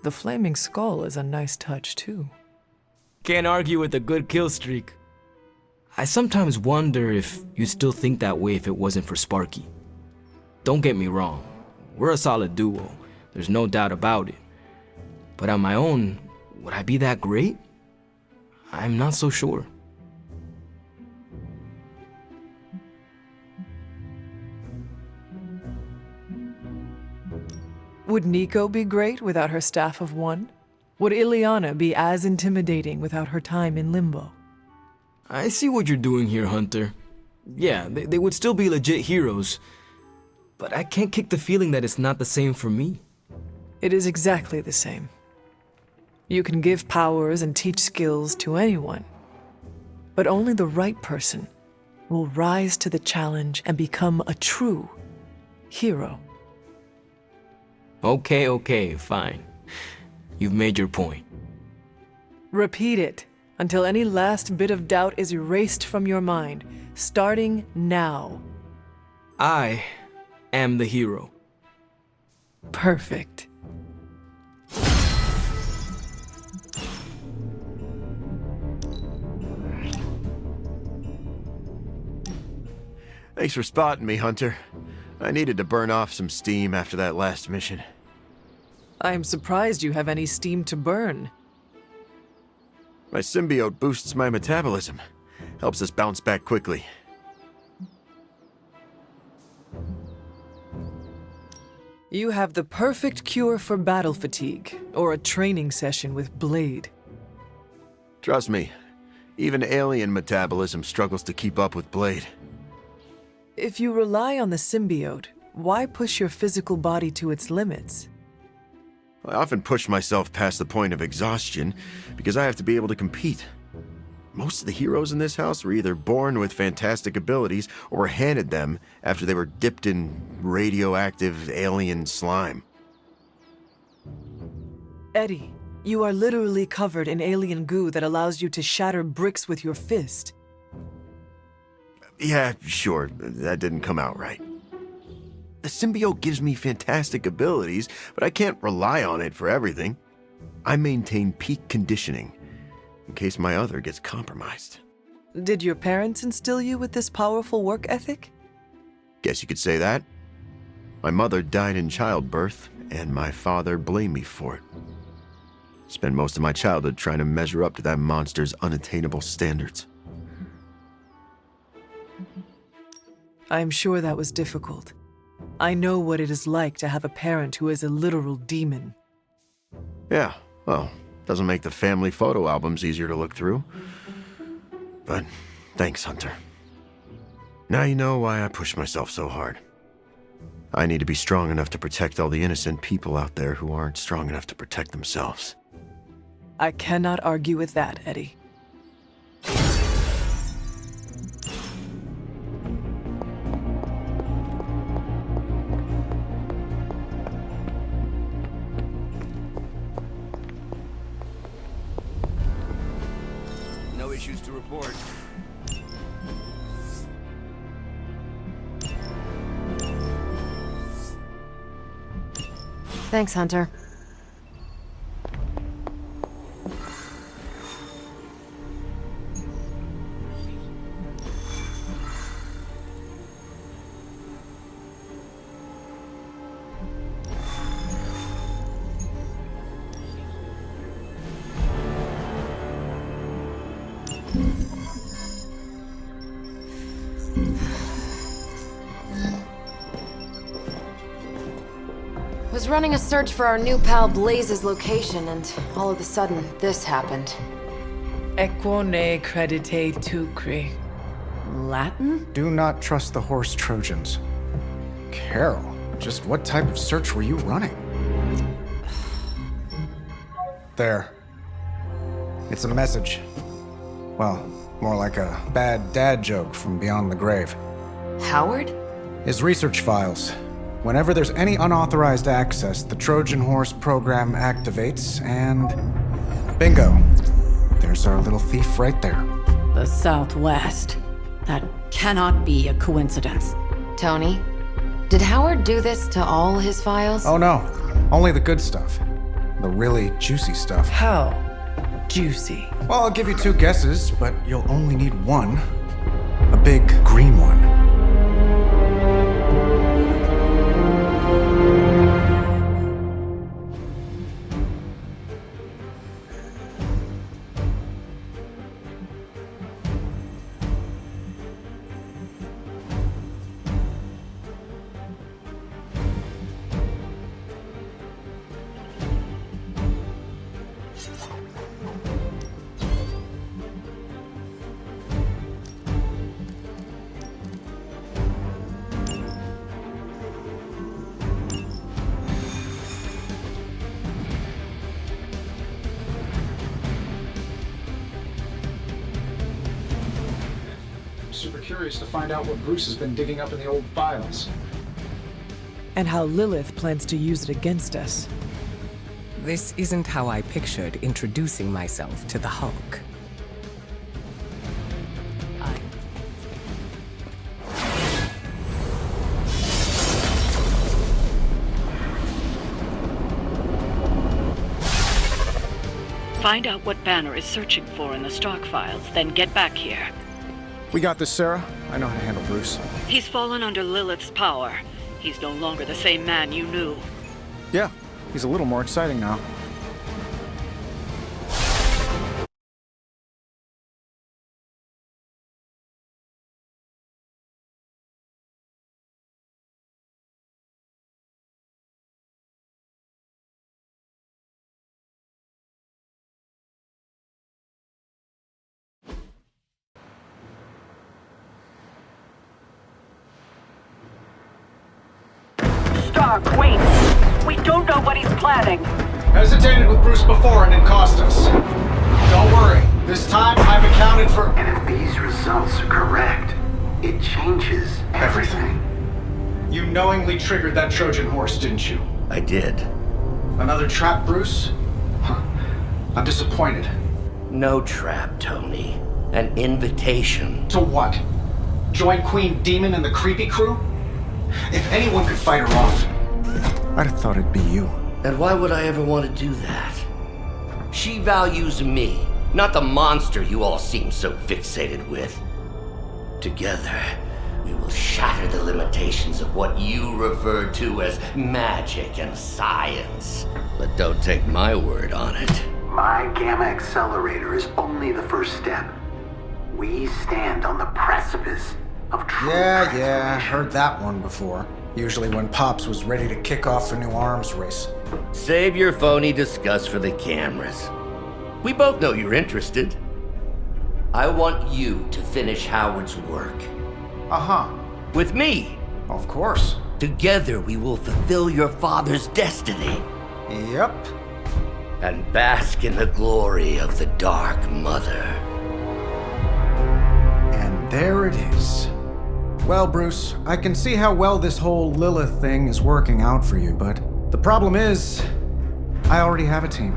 The Flaming Skull is a nice touch, too. Can't argue with a good kill streak. I sometimes wonder if you'd still think that way if it wasn't for Sparky. Don't get me wrong, we're a solid duo. There's no doubt about it. But on my own, would I be that great? I'm not so sure. Would Nico be great without her staff of one? Would Ileana be as intimidating without her time in limbo? I see what you're doing here, Hunter. Yeah, they would still be legit heroes. But I can't kick the feeling that it's not the same for me. It is exactly the same. You can give powers and teach skills to anyone. But only the right person will rise to the challenge and become a true hero. Okay, fine. You've made your point. Repeat it until any last bit of doubt is erased from your mind, starting now. I am the hero. Perfect. Thanks for spotting me, Hunter. I needed to burn off some steam after that last mission. I am surprised you have any steam to burn. My symbiote boosts my metabolism. Helps us bounce back quickly. You have the perfect cure for battle fatigue, or a training session with Blade. Trust me, even alien metabolism struggles to keep up with Blade. If you rely on the symbiote, why push your physical body to its limits? I often push myself past the point of exhaustion because I have to be able to compete. Most of the heroes in this house were either born with fantastic abilities or were handed them after they were dipped in radioactive alien slime. Eddie, you are literally covered in alien goo that allows you to shatter bricks with your fist. Yeah, sure, that didn't come out right. The symbiote gives me fantastic abilities, but I can't rely on it for everything. I maintain peak conditioning in case my other gets compromised. Did your parents instill you with this powerful work ethic? Guess you could say that. My mother died in childbirth, and my father blamed me for it. Spent most of my childhood trying to measure up to that monster's unattainable standards. I'm sure that was difficult. I know what it is like to have a parent who is a literal demon. Yeah, well, doesn't make the family photo albums easier to look through. But thanks, Hunter. Now you know why I push myself so hard. I need to be strong enough to protect all the innocent people out there who aren't strong enough to protect themselves. I cannot argue with that, Eddie. No issues to report. Thanks, Hunter. Was running a search for our new pal Blaze's location, and all of a sudden, this happened. Equo ne credite tucri. Latin? Do not trust the horse Trojans. Carol, just what type of search were you running? There. It's a message. Well, more like a bad dad joke from beyond the grave. Howard? His research files. Whenever there's any unauthorized access, the Trojan Horse program activates, and bingo. There's our little thief right there. The Southwest. That cannot be a coincidence. Tony, did Howard do this to all his files? Oh no, only the good stuff. The really juicy stuff. How juicy? Well, I'll give you two guesses, but you'll only need one. A big green one. curious to find out what Bruce has been digging up in the old files. And how Lilith plans to use it against us. This isn't how I pictured introducing myself to the Hulk. Find out what Banner is searching for in the stock files, then get back here. We got this, Sarah. I know how to handle Bruce. He's fallen under Lilith's power. He's no longer the same man you knew. Yeah, he's a little more exciting now. Stark, wait! We don't know what he's planning. Hesitated with Bruce before and it cost us. Don't worry. This time I've accounted for... And if these results are correct, it changes everything. You knowingly triggered that Trojan horse, didn't you? I did. Another trap, Bruce? Huh. I'm disappointed. No trap, Tony. An invitation. To what? Join Queen Demon and the Creepy Crew? If anyone could fight her off, I'd have thought it'd be you. And why would I ever want to do that? She values me, not the monster you all seem so fixated with. Together, we will shatter the limitations of what you refer to as magic and science. But don't take my word on it. My Gamma Accelerator is only the first step. We stand on the precipice of true Yeah, heard that one before. Usually when Pops was ready to kick off a new arms race. Save your phony disgust for the cameras. We both know you're interested. I want you to finish Howard's work. Uh-huh. With me. Of course. Together we will fulfill your father's destiny. Yep. And bask in the glory of the Dark Mother. And there it is. Well, Bruce, I can see how well this whole Lilith thing is working out for you, but the problem is, I already have a team.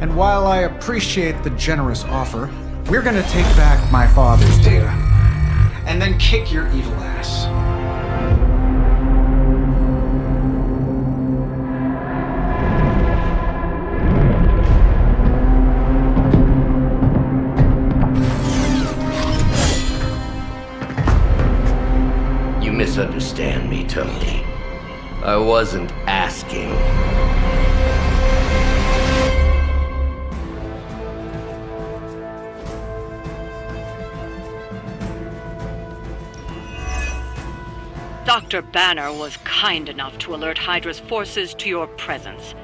And while I appreciate the generous offer, we're gonna take back my father's data, and then kick your evil ass. You misunderstand me, Tony. I wasn't asking. Dr. Banner was kind enough to alert Hydra's forces to your presence.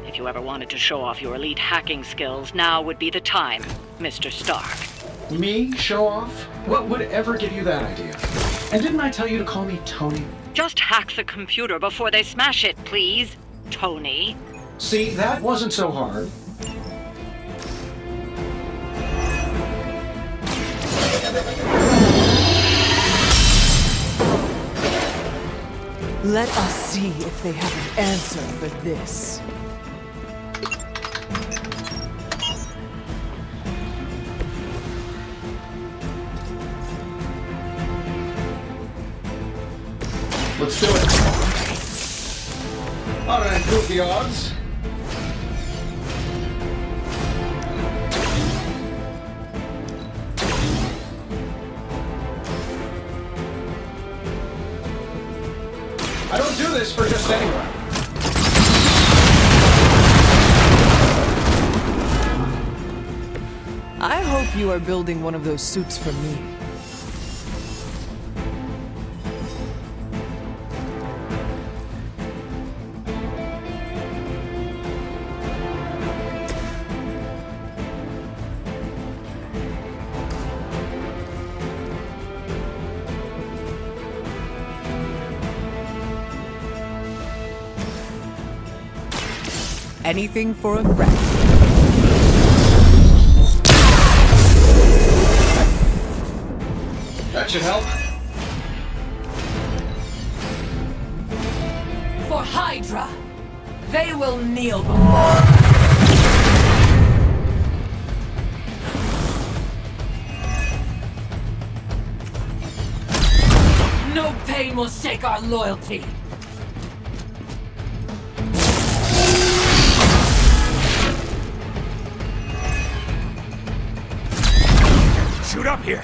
If you ever wanted to show off your elite hacking skills, now would be the time, Mr. Stark. Me? Show off? What would ever give you that idea? And didn't I tell you to call me Tony? Just hack the computer before they smash it, please, Tony. See, that wasn't so hard. Let us see if they have an answer for this. Let's do it. Ought to improve the odds. I don't do this for just anyone. I hope you are building one of those suits for me. Anything for a friend. should help. For Hydra, they will kneel before. No pain will shake our loyalty. Shoot up here!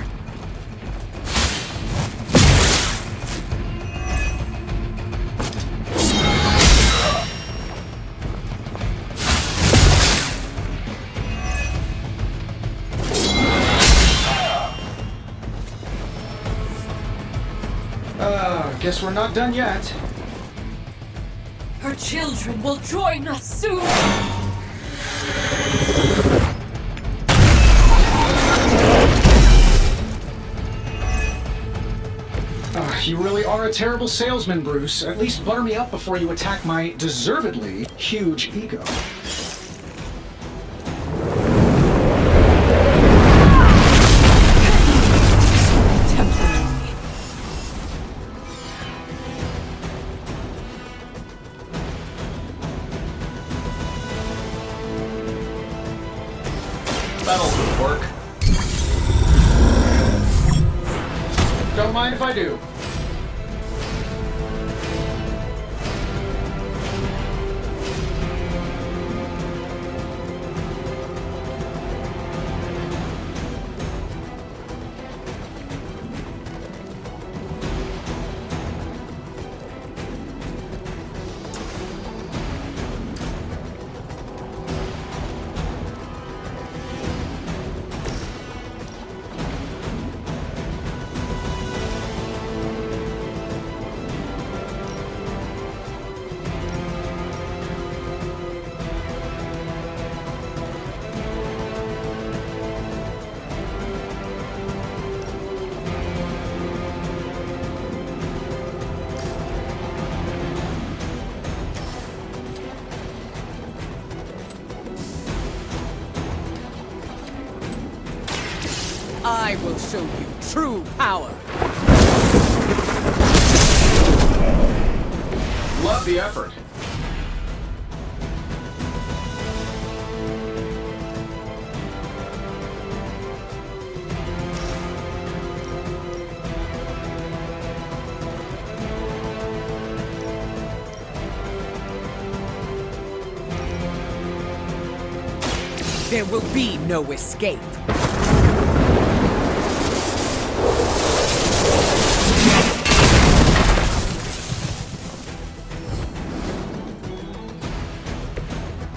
Guess we're not done yet. Her children will join us soon. You really are a terrible salesman, Bruce. At least butter me up before you attack my deservedly huge ego. That'll work. Don't mind if I do. I will show you true power. Love the effort. There will be no escape.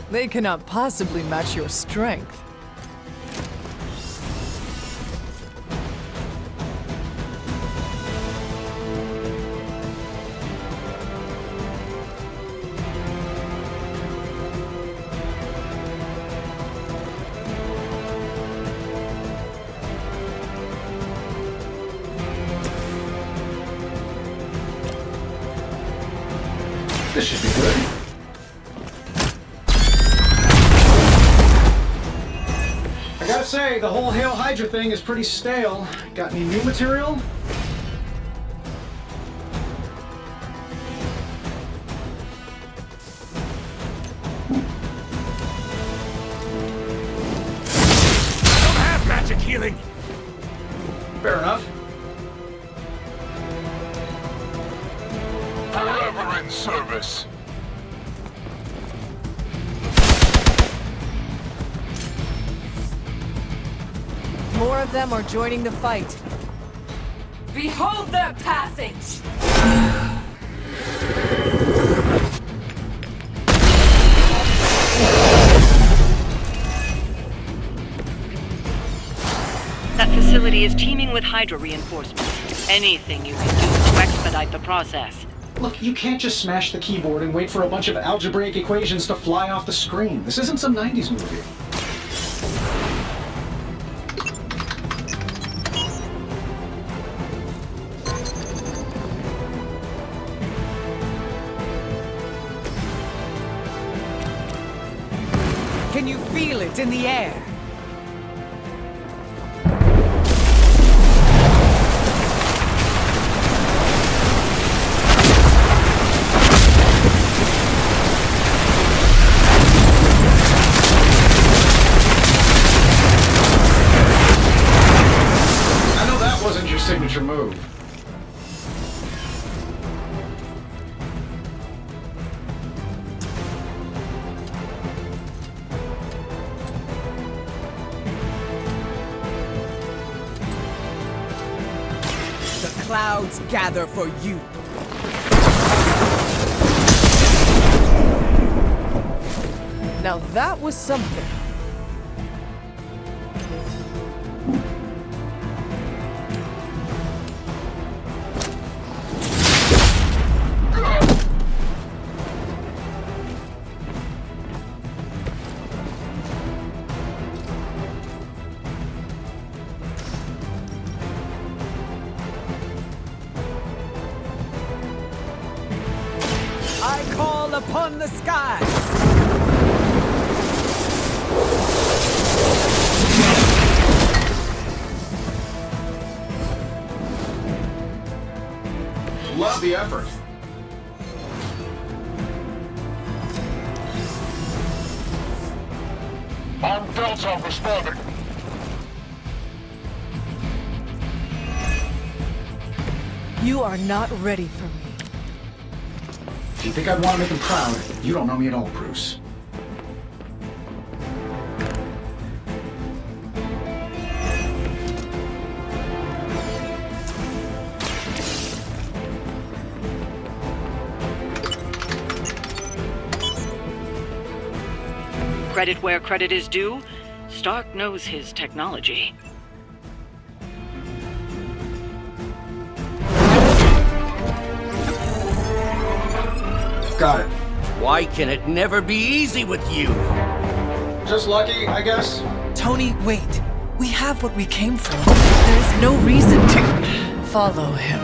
They cannot possibly match your strength. This should be good. I gotta say, the whole Hail Hydra thing is pretty stale. Got any new material? Don't have magic healing! Fair enough. Forever in service. More of them are joining the fight. Behold their passage! That facility is teeming with Hydra reinforcements. Anything you can do to expedite the process. Look, you can't just smash the keyboard and wait for a bunch of algebraic equations to fly off the screen. This isn't some 90s movie. Can you feel it in the air? clouds gather for you. Now that was something. I call upon the skies. Love the effort. On Delta responding. You are not ready for me. If you think I'd want to make him proud, you don't know me at all, Bruce. Credit where credit is due, Stark knows his technology. Got it. Why can it never be easy with you? Just lucky, I guess. Tony, wait. We have what we came for. There is no reason to follow him.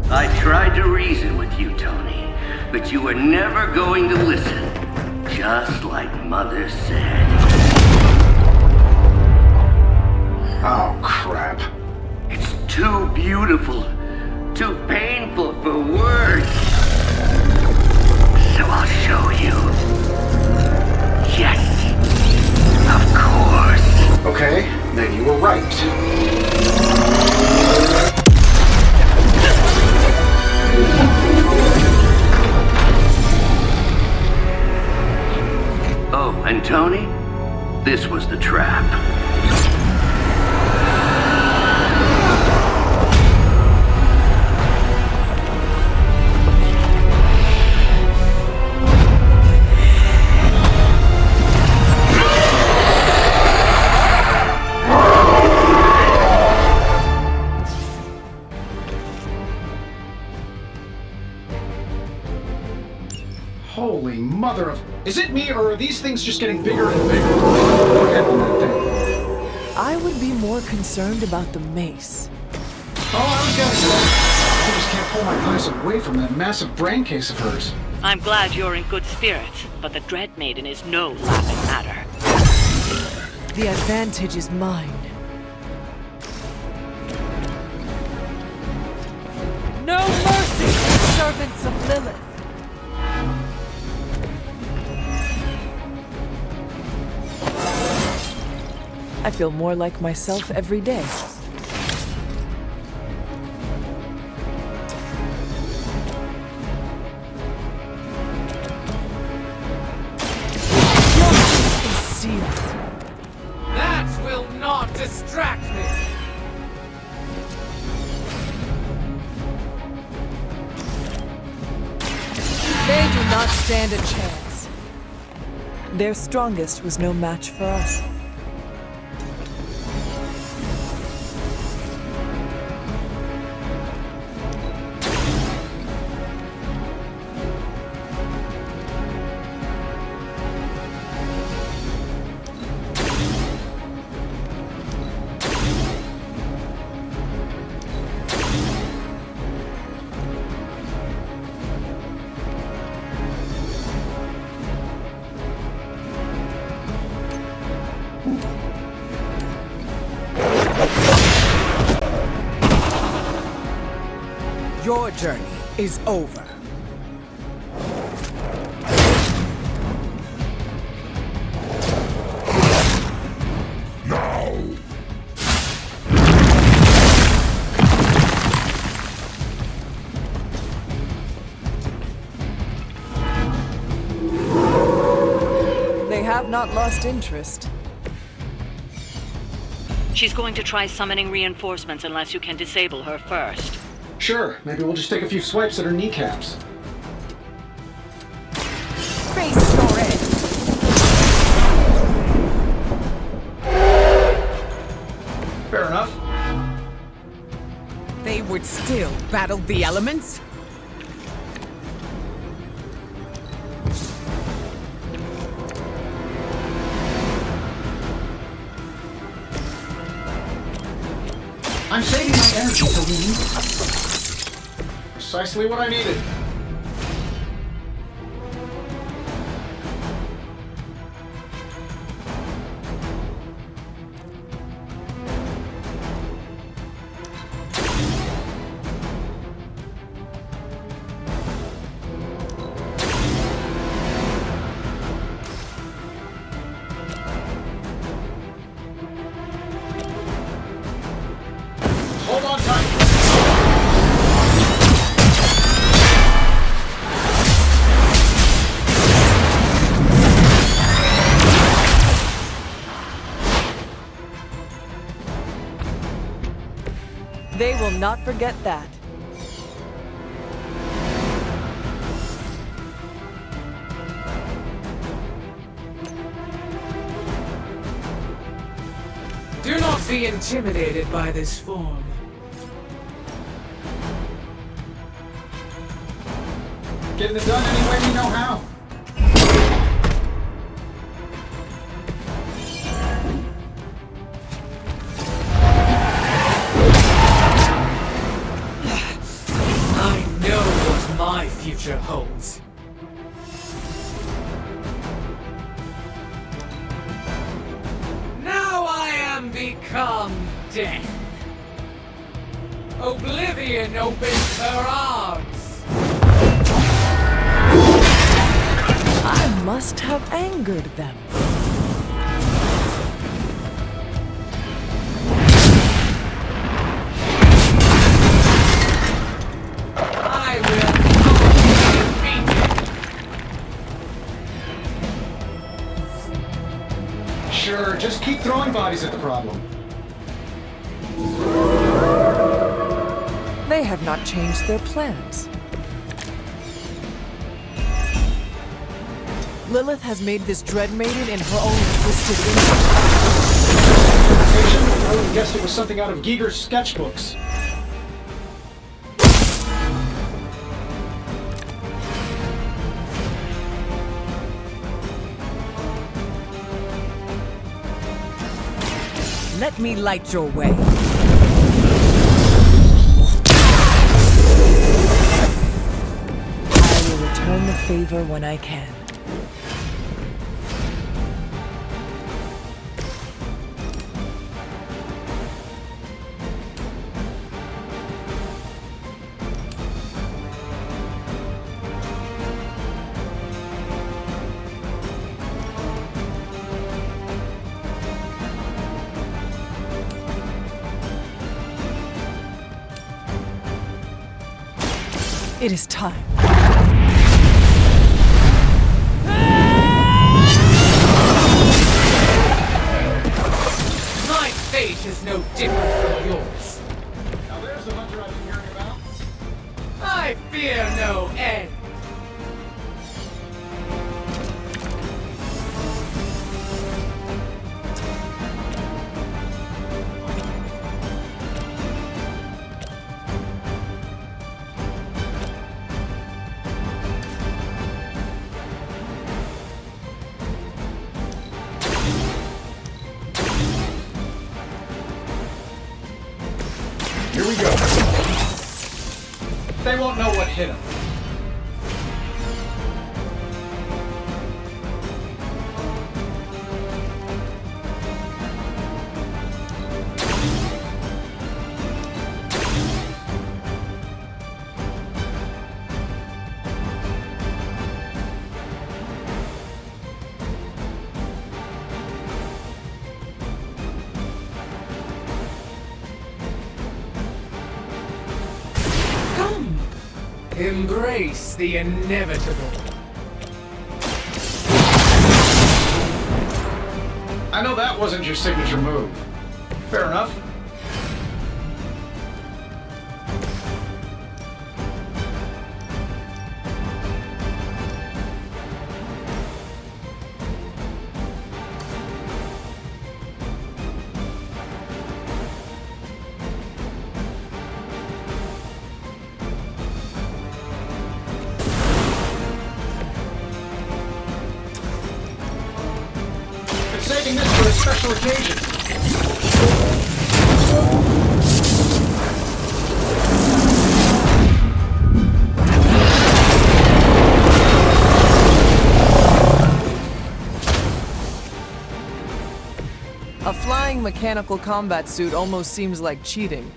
I tried to reason with you, Tony, but you were never going to listen. Just like Mother said. Oh, crap. It's too beautiful, too painful for words. So I'll show you. Yes, of course. Okay, then you were right. Oh, and Tony, this was the trap. Holy mother of... Is it me, or are these things just getting bigger and bigger? Go ahead on that thing. I would be more concerned about the mace. Oh, I was guessing that. I just can't pull my eyes away from that massive brain case of hers. I'm glad you're in good spirits, but the Dread Maiden is no laughing matter. The advantage is mine. No mercy, servants of Lilith! I feel more like myself every day. That will not distract me! They do not stand a chance. Their strongest was no match for us. Your journey is over. have not lost interest. She's going to try summoning reinforcements unless you can disable her first. Sure, maybe we'll just take a few swipes at her kneecaps. Face for it! Fair enough. They would still battle the elements? I'm saving my energy till we need it. Precisely what I needed. Hold on tight. They will not forget that. Do not be intimidated by this form. Getting it done any way we know how. I know what my future holds. Now I am become death. Oblivion opens her arms. I must have angered them. I will not be defeated. Sure, just keep throwing bodies at the problem. They have not changed their plans. Lilith has made this Dread Maiden in her own twisted image. I would have guessed it was something out of Giger's sketchbooks. Let me light your way. I will return the favor when I can. It is time. My fate is no different from yours. Now there's the hunter I've been hearing about. I fear no end. Here we go. They won't know what hit them. Embrace the inevitable. know that wasn't your signature move. Fair enough. Saving this for a special occasion. A flying mechanical combat suit almost seems like cheating.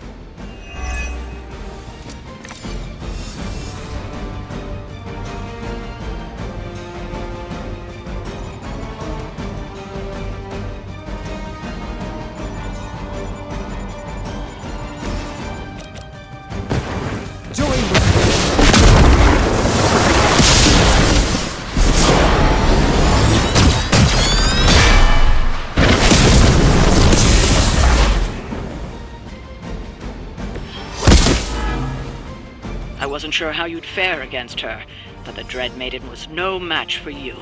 I wasn't sure how you'd fare against her, but the Dread Maiden was no match for you.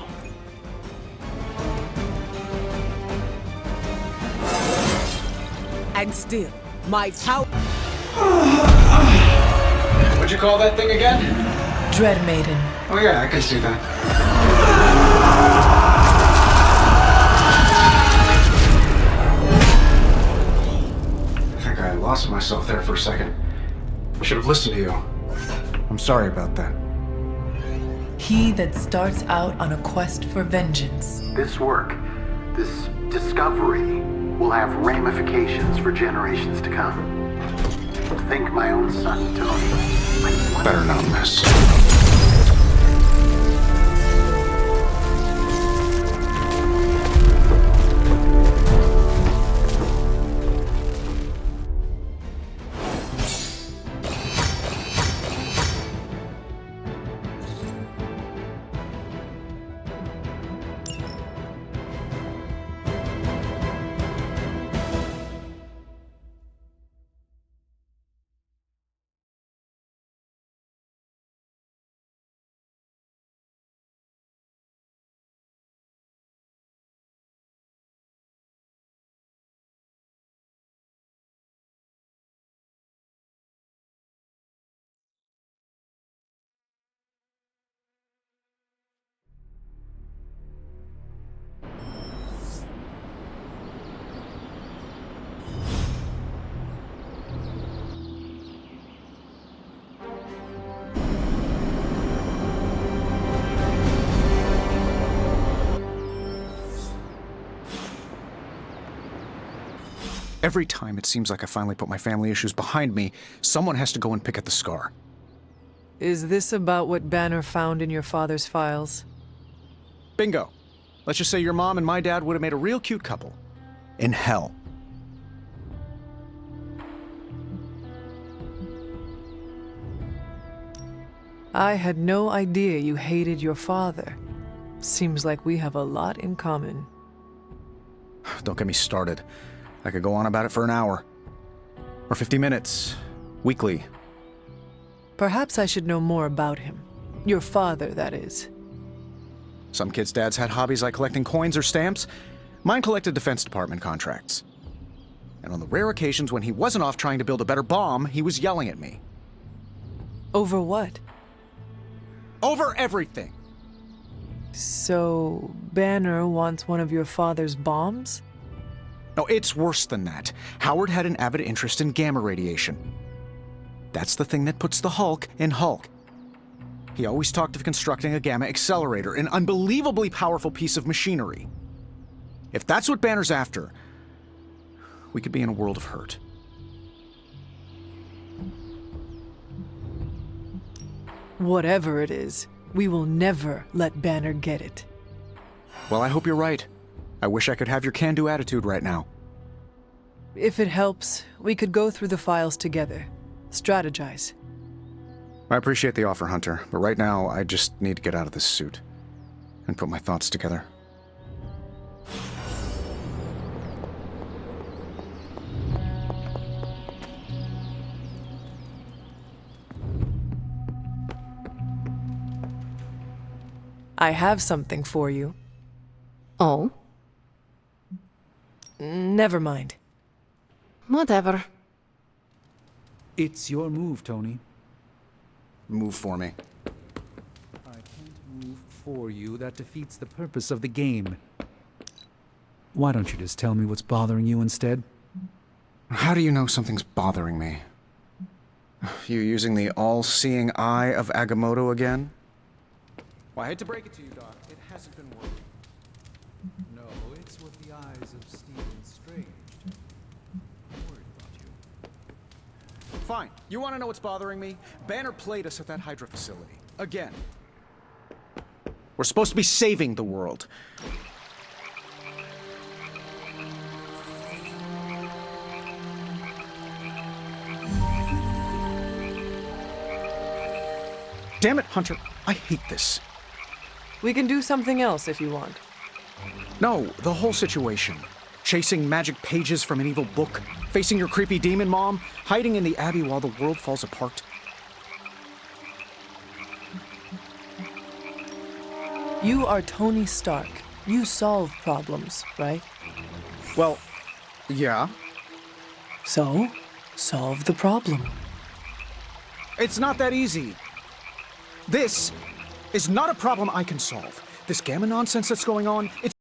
And still, my power... What'd you call that thing again? Dread Maiden. Oh yeah, I can see that. I think I lost myself there for a second. I should have listened to you. I'm sorry about that. He that starts out on a quest for vengeance. This work, this discovery, will have ramifications for generations to come. Think my own son, Tony. Better not miss. Every time it seems like I finally put my family issues behind me, someone has to go and pick at the scar. Is this about what Banner found in your father's files? Bingo. Let's just say your mom and my dad would have made a real cute couple. In hell. I had no idea you hated your father. Seems like we have a lot in common. Don't get me started. I could go on about it for an hour. Or 50 minutes. Weekly. Perhaps I should know more about him. Your father, that is. Some kids' dads had hobbies like collecting coins or stamps. Mine collected Defense Department contracts. And on the rare occasions when he wasn't off trying to build a better bomb, he was yelling at me. Over what? Over everything! So, Banner wants one of your father's bombs? No, it's worse than that. Howard had an avid interest in gamma radiation. That's the thing that puts the Hulk in Hulk. He always talked of constructing a gamma accelerator, an unbelievably powerful piece of machinery. If that's what Banner's after, we could be in a world of hurt. Whatever it is, we will never let Banner get it. Well, I hope you're right. I wish I could have your can-do attitude right now. If it helps, we could go through the files together. Strategize. I appreciate the offer, Hunter, but right now I just need to get out of this suit and put my thoughts together. I have something for you. Oh? Never mind. Whatever. It's your move, Tony. Move for me. I can't move for you. That defeats the purpose of the game. Why don't you just tell me what's bothering you instead? How do you know something's bothering me? You using the all-seeing eye of Agamotto again? Well, I hate to break it to you, Doc. It hasn't been working. No, it's with the eyes of Stephen Strange. I'm worried about you. Fine. You want to know what's bothering me? Banner played us at that Hydra facility. Again. We're supposed to be saving the world. Damn it, Hunter. I hate this. We can do something else if you want. No, the whole situation. Chasing magic pages from an evil book, facing your creepy demon mom, hiding in the Abbey while the world falls apart. You are Tony Stark. You solve problems, right? Well, yeah. So, solve the problem. It's not that easy. This is not a problem I can solve. This gamma nonsense that's going on, it's